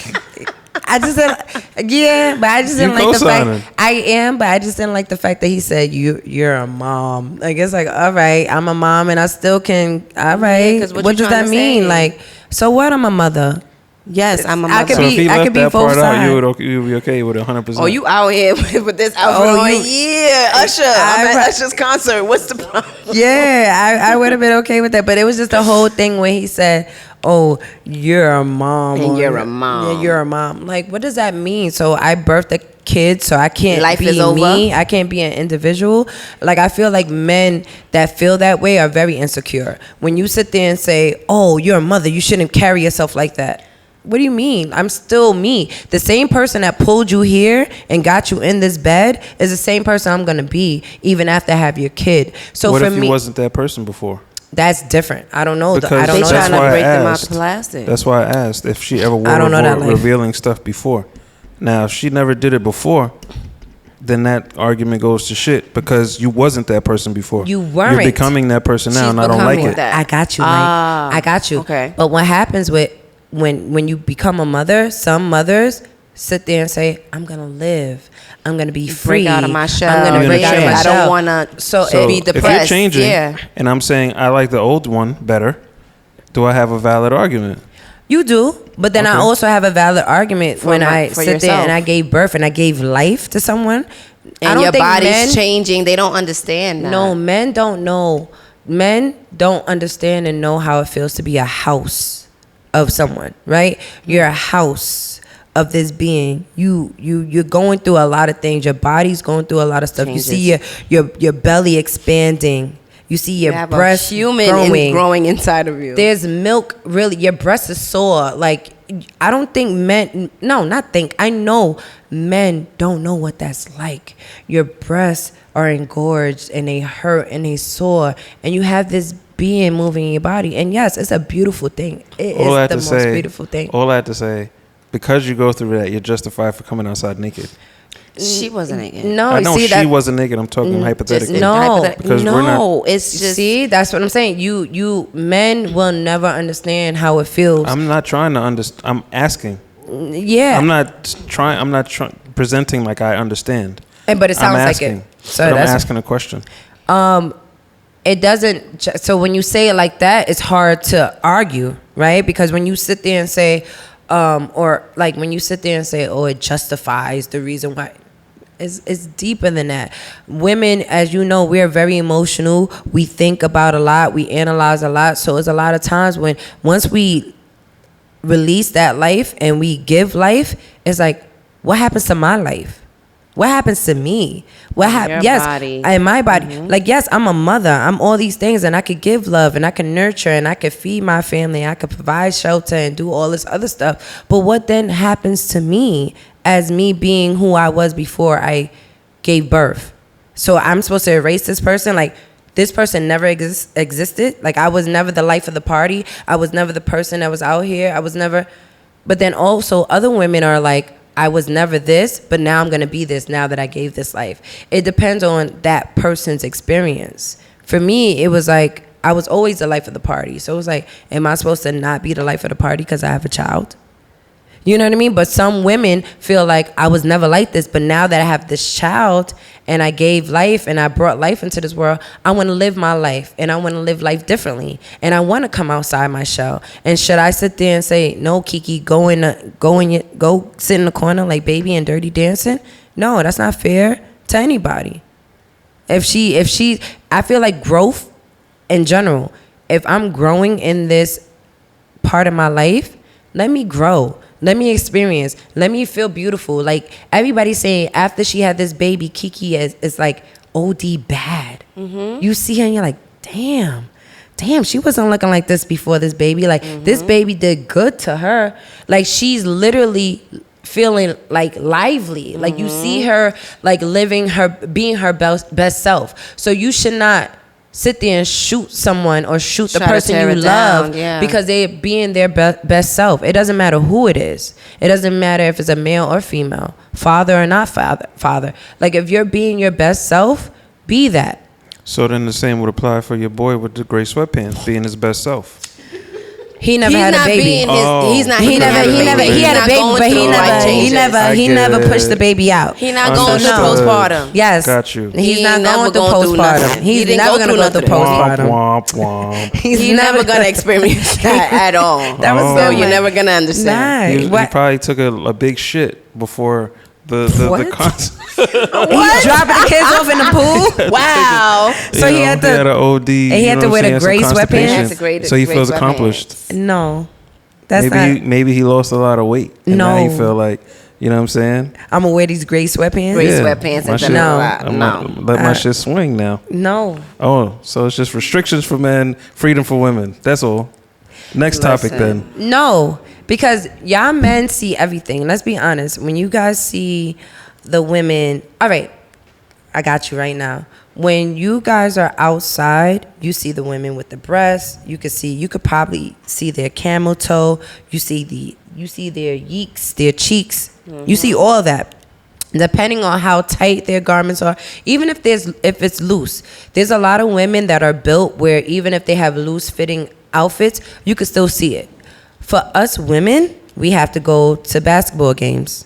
I just didn't, yeah, but I just didn't like the fact I am, but I just didn't like the fact that he said you're a mom. Like, it's like, all right, I'm a mom and I still can. All right, yeah, what does that mean? Like, so what? I'm a mother. Yes, I'm a mother. I could be both sides. Out, you would be okay with 100%. Oh, you out here with this outfit on? Yeah, Usher. I'm at Usher's concert. What's the problem? Yeah, I would have been okay with that, but it was just the whole thing where he said, "Oh, you're a mom." And you're a mom. Yeah, you're a mom. Like, what does that mean? So I birthed a kid, so I can't be me. I can't be an individual. Like, I feel like men that feel that way are very insecure. When you sit there and say, "Oh, you're a mother. You shouldn't carry yourself like that." What do you mean? I'm still me. The same person that pulled you here and got you in this bed is the same person I'm going to be even after I have your kid. So what for if me, you wasn't that person before? That's different. I don't know. Because I don't know. They trying to break them out of plastic. That's why I asked if she ever wore revealing stuff before. Now, if she never did it before, then that argument goes to shit, because you wasn't that person before. You weren't. You're becoming that person now, and I don't like it. I got you, Mike. I got you. Okay. But what happens with when you become a mother, some mothers sit there and say, I'm going to live. I'm going to be free. Break out of my shell. I'm going to break out of my shell. I don't want to be depressed. If you're changing, and I'm saying I like the old one better, do I have a valid argument? You do, but then I Okay. also have a valid argument when I for sit there yourself. and I gave birth and I gave life to someone. I And don't your think body's men, changing. They don't understand that. No, men don't know. Men don't understand and know how it feels to be a house of someone, right? You're a house of this being. You're going through a lot of things. Your body's going through a lot of stuff. Changes. You see your belly expanding. You see your You have breast a human growing inside of you. There's milk, really. Your breast is sore. Like, I don't think men, no, not think. I know men don't know what that's like. Your breasts are engorged and they hurt and they sore. And you have this being moving in your body. And yes, it's a beautiful thing. It All I is had the to most say- beautiful thing. All I had to say, because you go through that, you're justified for coming outside naked. She wasn't naked. No, I know see she that. wasn't naked. I'm talking hypothetically. no. Because no, we're not- it's just See, that's what I'm saying. You men will never understand how it feels. I'm not trying to understand. I'm asking. Yeah. I'm not trying. I'm not presenting like I understand. But it sounds I'm like asking. it. So But I'm that's asking a question. it doesn't. So when you say it like that, it's hard to argue, right? Because when you sit there and say, or like when you sit there and say, oh, it justifies the reason why. It's deeper than that. Women, as you know, we're very emotional. We think about a lot. We analyze a lot. So it's a lot of times when once we release that life and we give life, it's like, what happens to my life? What happens to me? What Your happens? Yes, body. in my body. Like, yes, I'm a mother. I'm all these things, and I could give love, and I can nurture, and I could feed my family. I could provide shelter and do all this other stuff. But what then happens to me as me being who I was before I gave birth? So I'm supposed to erase this person? Like, this person never existed? Like, I was never the life of the party. I was never the person that was out here. I was never. But then also other women are like, I was never this, but now I'm going to be this now that I gave this life. It depends on that person's experience. For me, it was like, I was always the life of the party. So it was like, am I supposed to not be the life of the party because I have a child? You know what I mean? But some women feel like I was never like this, but now that I have this child and I gave life and I brought life into this world, I want to live my life and I want to live life differently. And I want to come outside my shell. And should I sit there and say, no, Keke, go sit in the corner like Baby and Dirty Dancing? No, that's not fair to anybody. If she, I feel like growth in general, if I'm growing in this part of my life, let me grow. Let me experience. Let me feel beautiful. Like, everybody's saying after she had this baby, Keke is like OD bad. You see her and you're like, damn, she wasn't looking like this before this baby. Like, this baby did good to her. Like, she's literally feeling like lively. Like, you see her like being her best self. So you should not sit there and shoot someone or shoot the Try to person tear you it love down, yeah. because they're being their best self. It doesn't matter who it is. It doesn't matter if it's a male or female, father or not father. Like, if you're being your best self, be that. So then the same would apply for your boy with the gray sweatpants, being his best self. He never had a baby. He's not. He had a baby, but he never get pushed the baby out. He not going through Understood. postpartum. Yes. Got you. He's He not ain't going never through going through postpartum. nothing. He's He didn't never go going to through go through nothing. Womp, postpartum. womp, womp. He's He's never gonna experience that at all. That was So so you're never gonna understand. He probably took a big shit before the What? concert. He's dropping the kids off in the pool. Wow. So he had to. an OD. he had to wear the gray sweatpants? He had to wear So he gray feels sweatpants. accomplished. No, that's Maybe he lost a lot of weight. And now No. he feel like, you know what I'm saying? I'm gonna wear these gray sweatpants. Gray sweatpants my and shit- No. I'm like, let my shit swing now. No, Oh, so it's just restrictions for men, freedom for women. That's all. Next topic Listen. then. no, because y'all men see everything. Let's be honest. When you guys see the women, all right, I got you right now. When you guys are outside, you see the women with the breasts. You could probably see their camel toe. You see their yeeks, their cheeks. You see all of that. Depending on how tight their garments are, even if it's loose, there's a lot of women that are built where even if they have loose fitting outfits, you can still see it. For us women, we have to go to basketball games.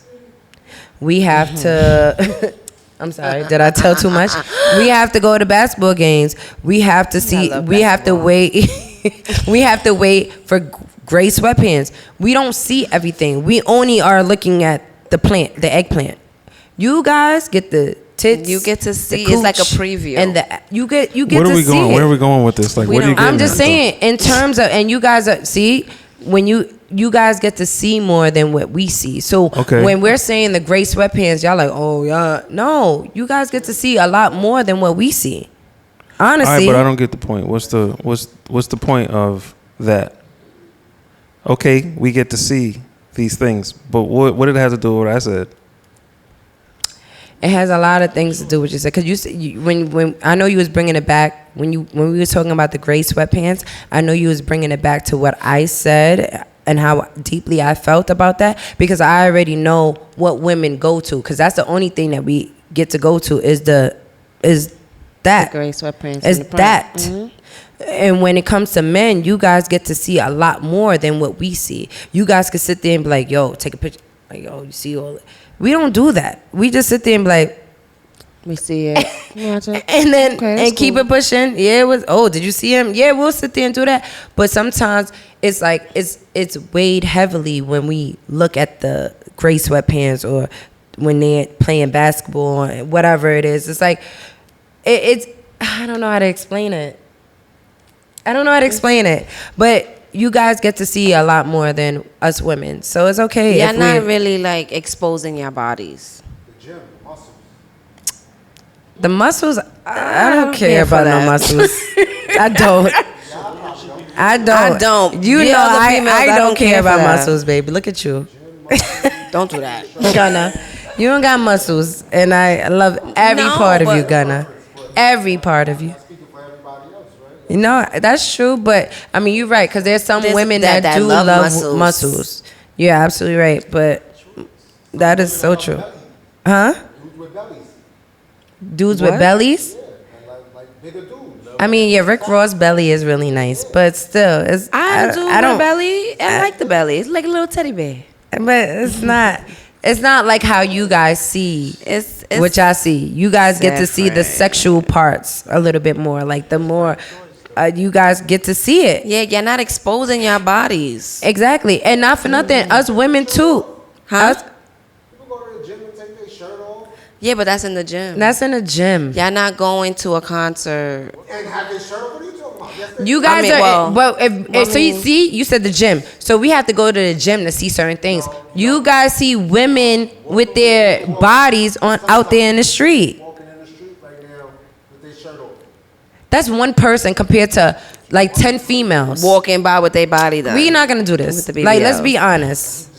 We have to. I'm sorry, did I tell too much? We have to go to basketball games. We have to see. We have to wait. We have to wait for gray sweatpants. We don't see everything. We only are looking at the plant, the eggplant. You guys get the tits. You get to see. the It's like a cooch, preview. and you get Where to are we see going? it. Where are we going with this? Like, what are you getting I'm just at, though? saying, in terms of, and you guys are, see, when you guys get to see more than what we see. So when we're saying the gray sweatpants, y'all like, oh yeah, no, you guys get to see a lot more than what we see. Honestly, all right, but I don't get the point. What's the point of that? Okay, we get to see these things, but what did it have to do with what I said? It has a lot of things to do with what you said. Because when I know you was bringing it back when we were talking about the gray sweatpants. I know you was bringing it back to what I said and how deeply I felt about that, because I already know what women go to. Because that's the only thing that we get to go to is that the gray sweatpants. Is that. Mm-hmm. And when it comes to men, you guys get to see a lot more than what we see. You guys can sit there and be like, yo, take a picture. Like, yo, you see all that. We don't do that. We just sit there and be like, we see it. and then keep it pushing. Yeah, it was, oh, did you see him? Yeah, we'll sit there and do that. But sometimes it's like it's weighed heavily when we look at the gray sweatpants or when they're playing basketball or whatever it is. It's like it's I don't know how to explain it. But you guys get to see a lot more than us women, so it's okay. You're not really like exposing your bodies. The gym, muscles. The muscles, I don't care about no muscles. I don't. You know, I don't care about muscles, baby. Look at you. Don't do that. Gunna. You don't got muscles, and I love every part of you, Gunna. Every part of you. You know, that's true, but I mean, you're right, because there's some women that do love muscles. You're absolutely right, but that is so true. Huh? Dudes with bellies? Yeah, like bigger dudes. I mean, yeah, Rick Ross' belly is really nice, but still, I don't belly. I like the belly. It's like a little teddy bear. But it's not. It's not like how you guys see. It's which I see. You guys get to see the sexual parts a little bit more. Like the more you guys get to see it. Yeah, you're not exposing your bodies. Exactly, and not for nothing, us women too. Huh? People go to the gym and take their shirt off. Yeah, but that's in the gym. That's in the gym. Y'all not going to a concert. And have their shirt off? What are you talking about? Yes, You guys you said the gym. So we have to go to the gym to see certain things. You guys see women with their bodies out there in the street. walking in the street right now with their shirt off. That's one person compared to like 10 females. Walking by with their body done. We're not gonna do this. With the Like, let's BBLs. be honest.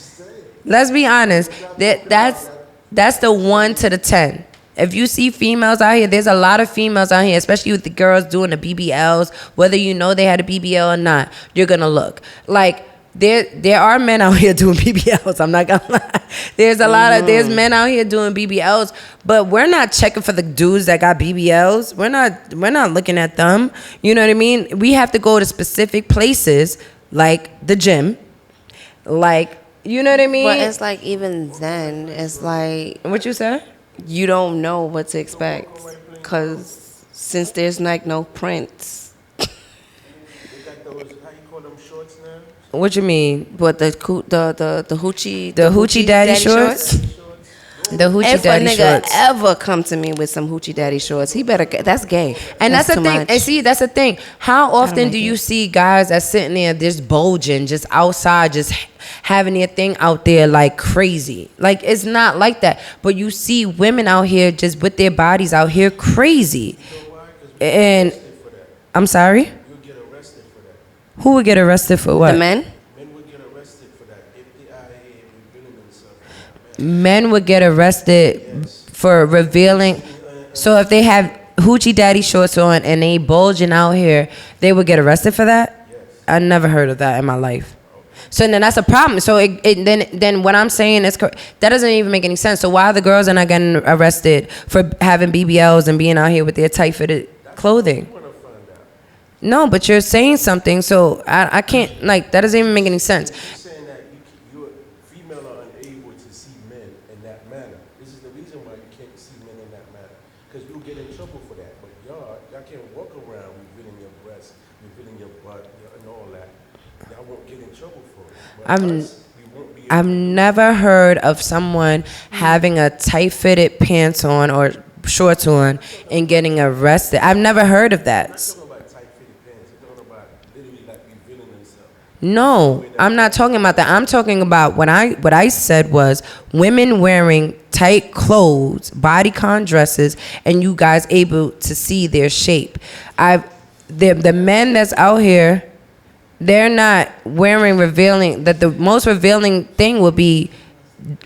Let's be honest. That's the 1 to the 10. If you see females out here, there's a lot of females out here, especially with the girls doing the BBLs, whether you know they had a BBL or not, you're gonna look. Like, there are men out here doing BBLs. I'm not gonna lie. There's there's men out here doing BBLs, but we're not checking for the dudes that got BBLs. We're not looking at them. You know what I mean? We have to go to specific places like the gym, like, you know what I mean? But it's like, even then, it's like, What you say? you don't know what to expect. Because since there's like no prints. They got those, how you call them, shorts now? What you mean? But the hoochie... The hoochie daddy shorts? The hoochie If daddy a nigga shorts. ever come to me with some hoochie daddy shorts, he better... That's gay. And that's the too thing. much. And see, that's the thing. How often like do you it. see guys that's sitting there just bulging, just outside, just having their thing out there like crazy? Like, it's not like that. But you see women out here just with their bodies out here crazy. And I'm sorry? You would get arrested for that. Who would get arrested for what? The men? Men would get arrested for that if they out here revealing themselves. Men would get arrested for revealing. So if they have hoochie daddy shorts on and they bulging out here, they would get arrested for that? I never heard of that in my life. So then that's a problem. So then what I'm saying is that doesn't even make any sense. So why the girls are not getting arrested for having BBLs and being out here with their tight fitted clothing? No, but you're saying something, so I can't, like, that doesn't even make any sense. You're saying that you're female are unable to see men in that manner. This is the reason why you can't see men in that manner. Because you'll get in trouble for that. But y'all can't walk around revealing your breasts, revealing your butt, and all that. y'all won't get in trouble for it. But I've we won't be I've never heard of someone having a tight-fitted pants on or shorts on and getting arrested. I've never heard of that. talking about tight-fitted pants. You're talking about literally like revealing themselves. No, I'm not talking about that. I'm talking about what I said was women wearing tight clothes, bodycon dresses, and you guys able to see their shape. The men that's out here, they're not wearing revealing. That the most revealing thing would be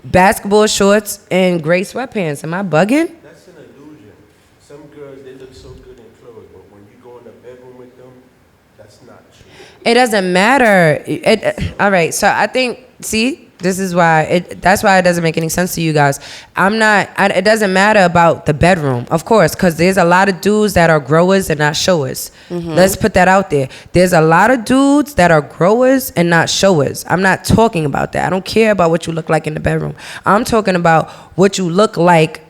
basketball shorts and gray sweatpants. Am I bugging? That's an illusion. Some girls, they look so good in clothes, but when you go in the bedroom with them, that's not true. It doesn't matter. All right. So I think, see, this is why that's why it doesn't make any sense to you guys. It doesn't matter about the bedroom, of course, because there's a lot of dudes that are growers and not showers. Let's put that out there. There's a lot of dudes that are growers and not showers. I'm not talking about that. I don't care about what you look like in the bedroom. I'm talking about what you look like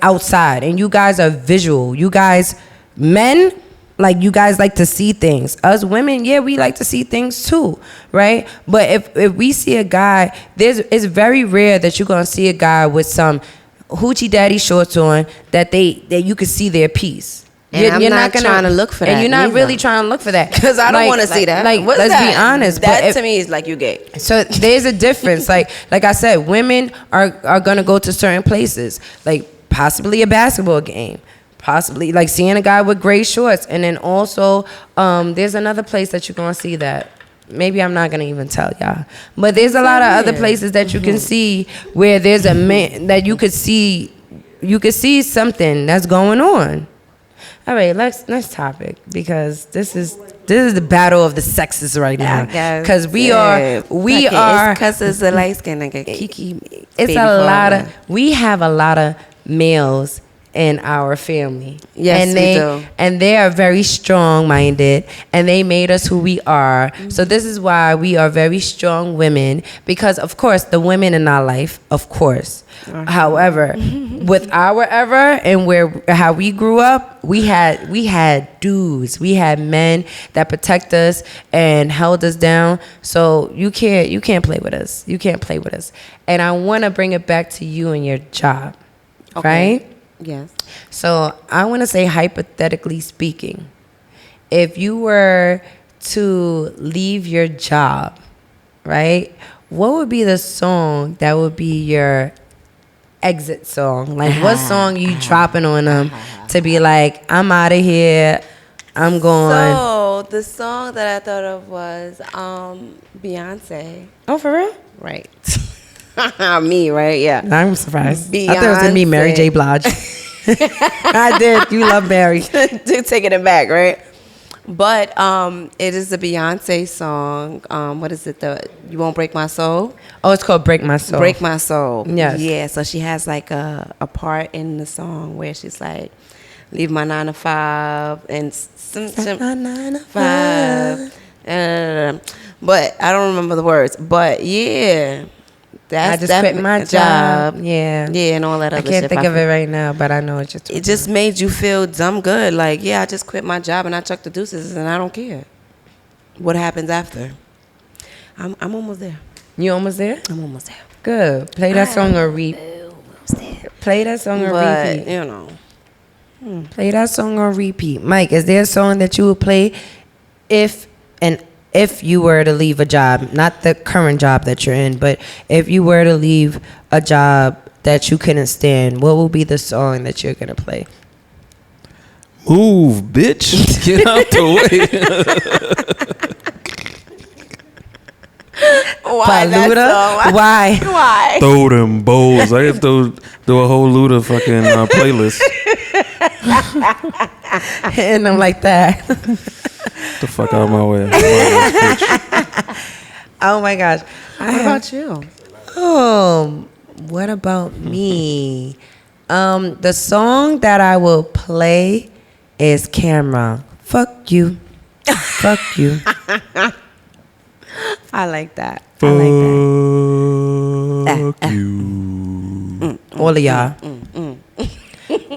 outside. And you guys are visual. You guys, men, like, you guys like to see things. Us women, yeah, we like to see things too, right? But if we see a guy, it's very rare that you're gonna see a guy with some hoochie daddy shorts on that you can see their piece. And I'm not trying to look for that. And you're not neither. really trying to look for that. Because I don't want to see that. Like, What's let's that? be honest. That to me is like you gay. So there's a difference. like I said, women are gonna go to certain places, like possibly a basketball game. Possibly like seeing a guy with gray shorts, and then also there's another place that you're gonna see that maybe I'm not gonna even tell y'all, but there's a lot of other places that you can see where there's a man that you could see something that's going on. All right, next topic, because this is the battle of the sexes right now, because we are because it's a light skin nigga. Keke, it's a lot of we have a lot of males in our family. Yes, and we do. And they are very strong-minded, and they made us who we are. So this is why we are very strong women, because of course the women in our life, of course. However, with our era and how we grew up, we had dudes, we had men that protect us and held us down. So you can't play with us. You can't play with us. And I want to bring it back to you and your job, right? Yes. So I want to say, hypothetically speaking, if you were to leave your job, right, what would be the song that would be your exit song? Like, what song you dropping on them to be like, I'm out of here, I'm going? So the song that I thought of was Beyonce. Oh, for real? Right. Me, right? Yeah. I'm surprised. Beyonce. I thought it was going to be Mary J. Blige. I did. You love Mary. Taking it back, right? But it is a Beyonce song. What is it? You Won't Break My Soul? Oh, it's called Break My Soul. Break My Soul. Yes. Yeah, so she has like a part in the song where she's like, leave my 9 to 5 and some 9 to 5. But I don't remember the words. But yeah. I just quit my job. Yeah. Yeah, and all that other shit. I can't think of it right now, but I know what you're talking about. It just made you feel dumb good. Like, yeah, I just quit my job and I chucked the deuces and I don't care what happens after. I'm almost there. You almost there? I'm almost there. Good. Play that song on repeat. Play that song on But, repeat. you know. Play that song on repeat. Mike, is there a song that you would play if you were to leave a job, not the current job that you're in, but if you were to leave a job that you couldn't stand, what would be the song that you're going to play? Move, bitch. Get out the way. Why that Luda? song? Why? Why? Throw them bowls. I have to do a whole Luda fucking playlist. And I'm like that. The fuck out of my way. Oh my gosh. What about you? What about me? The song that I will play is Camera. Fuck you. Fuck you. I like that. Fuck you. All of y'all.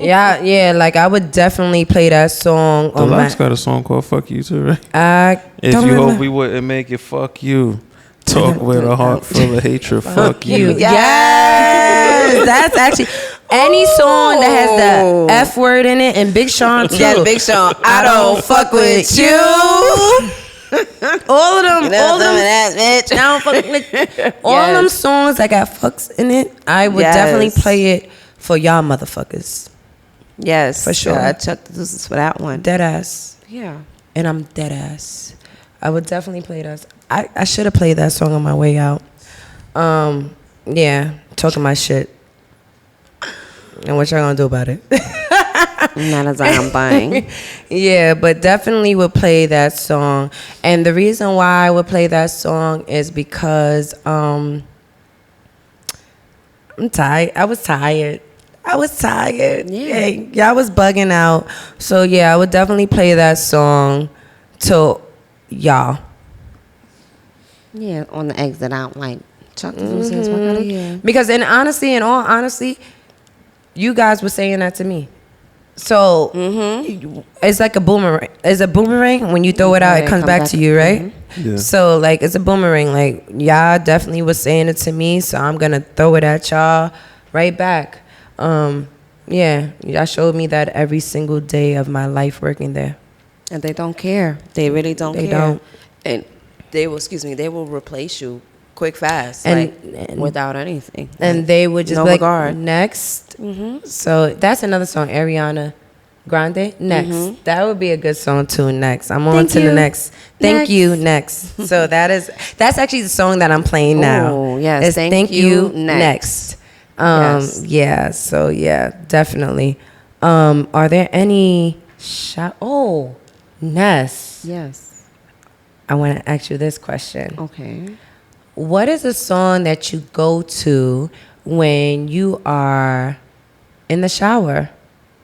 Yeah, like I would definitely play that song The on Locks my. got a song called "Fuck You" too, right? I If don't you remember. hope we wouldn't make it, fuck you. Talk with a heart full of hatred, fuck you. Yes, that's actually any song that has the F word in it, and Big Sean too. Yeah, Big Sean. I don't fuck with you. All of them, all of them. That bitch. I don't fuck with all them songs that got fucks in it. I would definitely play it for y'all motherfuckers. Yes, For sure. I chucked the deuces for that one. Dead ass. Yeah. And I'm dead ass. I would definitely play that. I should have played that song on my way out. Yeah, talking my shit. And what y'all gonna do about it? Not as I'm buying. Yeah, but definitely would play that song. And the reason why I would play that song is because I'm tired. I was tired. Yeah, y'all was bugging out. So yeah, I would definitely play that song to y'all. Yeah, on the exit out, like, chuck the deuces, walk out of here. Because in all honesty, you guys were saying that to me. So it's like a boomerang. It's a boomerang. When you throw it out, it comes back to you, right? Yeah. So like it's a boomerang. Like y'all definitely was saying it to me, so I'm gonna throw it at y'all right back. Yeah, y'all showed me that every single day of my life working there. And they don't care. They really don't They care. don't. And they will replace you quick, fast, And without anything. and they would just no be like, regard. next. So that's another song, Ariana Grande. Next, that would be a good song too. Next, I'm on Thank to the you. next. Thank you. Next. So that's actually the song that I'm playing now. Oh, yes. It's Thank thank you, you. next. Next. Yes. Yeah. So yeah, definitely. Are there any Oh, Ness. Yes. I want to ask you this question. Okay. What is a song that you go to when you are in the shower?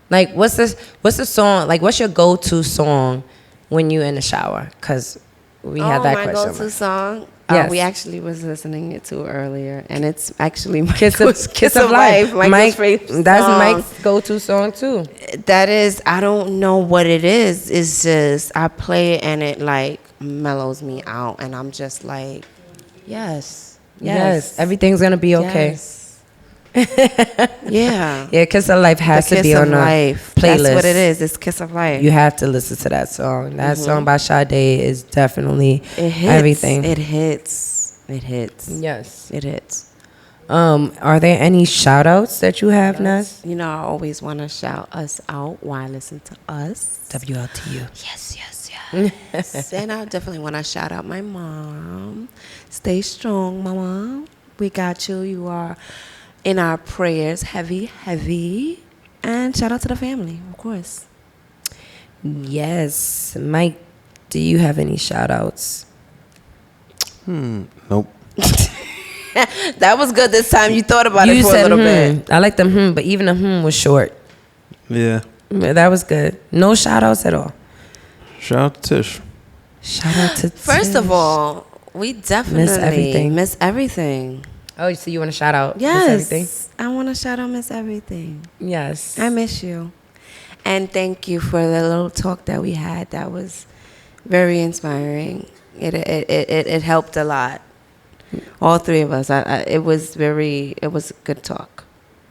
Like, what's the song? Like, what's your go-to song when you in the shower? Because we had that my question. go-to song. Yes. We actually was listening it to earlier, and it's actually Kiss of Life. Mike's favorite That's song. Mike's go-to song too. That is, I don't know what it is. It's just I play it and it like mellows me out, and I'm just like, yes. Everything's gonna be okay. Yes. Yeah. Yeah, Kiss of Life has The to be Kiss on of our Life. playlist. That's what it is. It's Kiss of Life. You have to listen to that song. That song by Sade is definitely It hits. everything. It hits. It hits. Yes. It hits. Are there any shout outs that you have, Ness? You know, I always want to shout us out while I listen to us. WLTU. Yes. And I definitely want to shout out my mom. Stay strong, mama. We got you. You are in our prayers. Heavy. And shout out to the family, of course. Yes. Mike, do you have any shout outs? Nope. That was good this time. You thought about it for a little bit. I like them but even the was short. Yeah. That was good. No shout outs at all. Shout out to Tish. Shout out to First of all, we definitely Miss everything. Oh, so you want to shout out Yes. Miss Everything? I want to shout out Miss Everything. Yes. I miss you. And thank you for the little talk that we had. That was very inspiring. It helped a lot. All three of us. It was a good talk.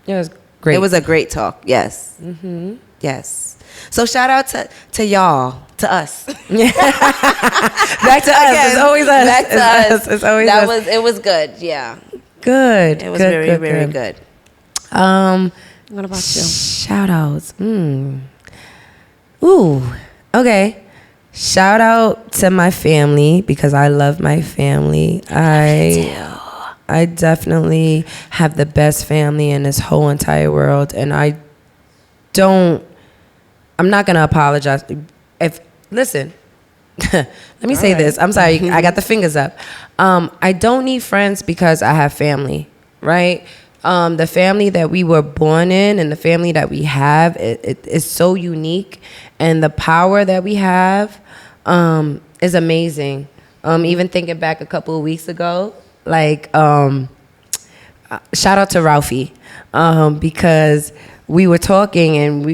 It was great. It was a great talk. Yes. Mm-hmm. Yes. So shout out to y'all, to us. Back to us. It's always us. Back to us. It's always us. It was good. Yeah. Good. It was very good. What about you? Shout outs. Ooh. Okay. Shout out to my family because I love my family. I definitely have the best family in this whole entire world, and I'm not gonna apologize. Listen, let me say this. I'm sorry, I got the fingers up. I don't need friends because I have family, right? The family that we were born in and the family that we have, it is so unique, and the power that we have is amazing. Even thinking back a couple of weeks ago, like shout out to Ralphie because we were talking and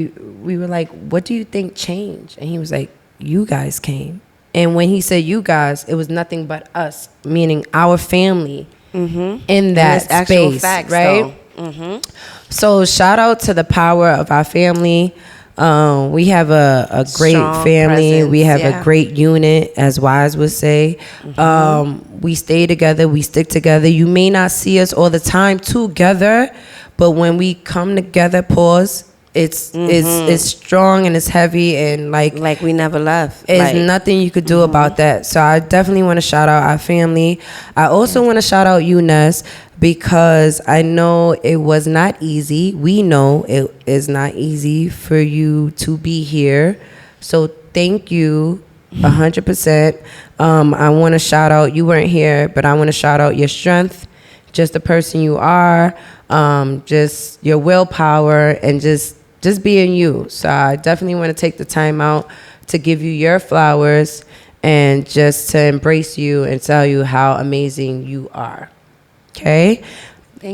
we were like, what do you think changed? And he was like, you guys came. And when he said you guys, it was nothing but us, meaning our family in that space, facts, right? So shout out to the power of our family. We have a great Strong family. presence, We have yeah. a great unit, as Wise would say. We stay together. We stick together. You may not see us all the time together, but when we come together, it's strong and it's heavy and Like we never left. there's Like, nothing you could do about that. So I definitely want to shout out our family. I also want to shout out you, Ness, because I know it was not easy. We know it is not easy for you to be here. So thank you 100%. I want to shout out, you weren't here, but I want to shout out your strength, just the person you are, just your willpower, and just being you. So I definitely want to take the time out to give you your flowers and just to embrace you and tell you how amazing you are. Okay?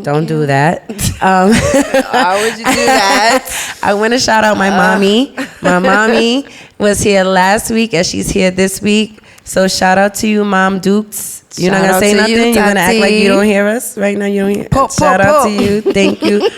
Don't do that. why would you do that? I want to shout out my mommy. My mommy was here last week and she's here this week. So shout out to you, Mom Dukes. You're not Shout going to out say to nothing? you, You're going to act like Tati. you don't hear us? Right now you don't hear Pop, Shout pop, out pop. to you. Thank you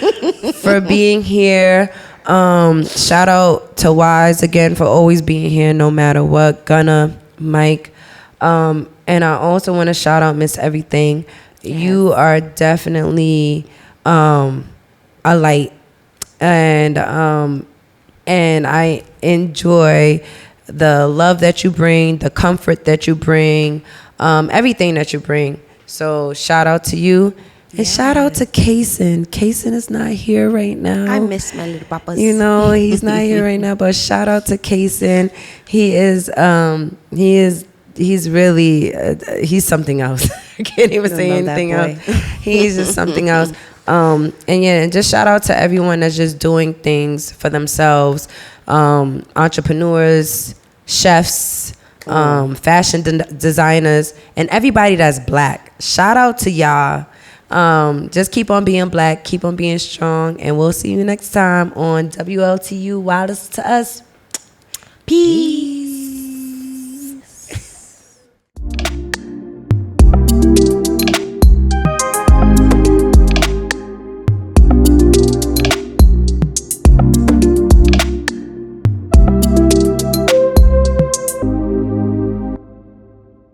for being here. Shout out to Wise again for always being here no matter what. Gunna, Mike. And I also want to shout out Miss Everything. You are definitely a light. And I enjoy the love that you bring, the comfort that you bring, everything that you bring. So shout out to you. And shout out to Kason. Kason is not here right now. I miss my little papas. You know, he's not here right now, but shout out to Kason. He's really, he's something else. I can't even say love that anything boy. else. He's just something else. And yeah, and just shout out to everyone that's just doing things for themselves. Entrepreneurs, chefs, fashion designers, and everybody that's black. Shout out to y'all. Just keep on being black, keep on being strong, and we'll see you next time on WLTU Wildest to Us. Peace.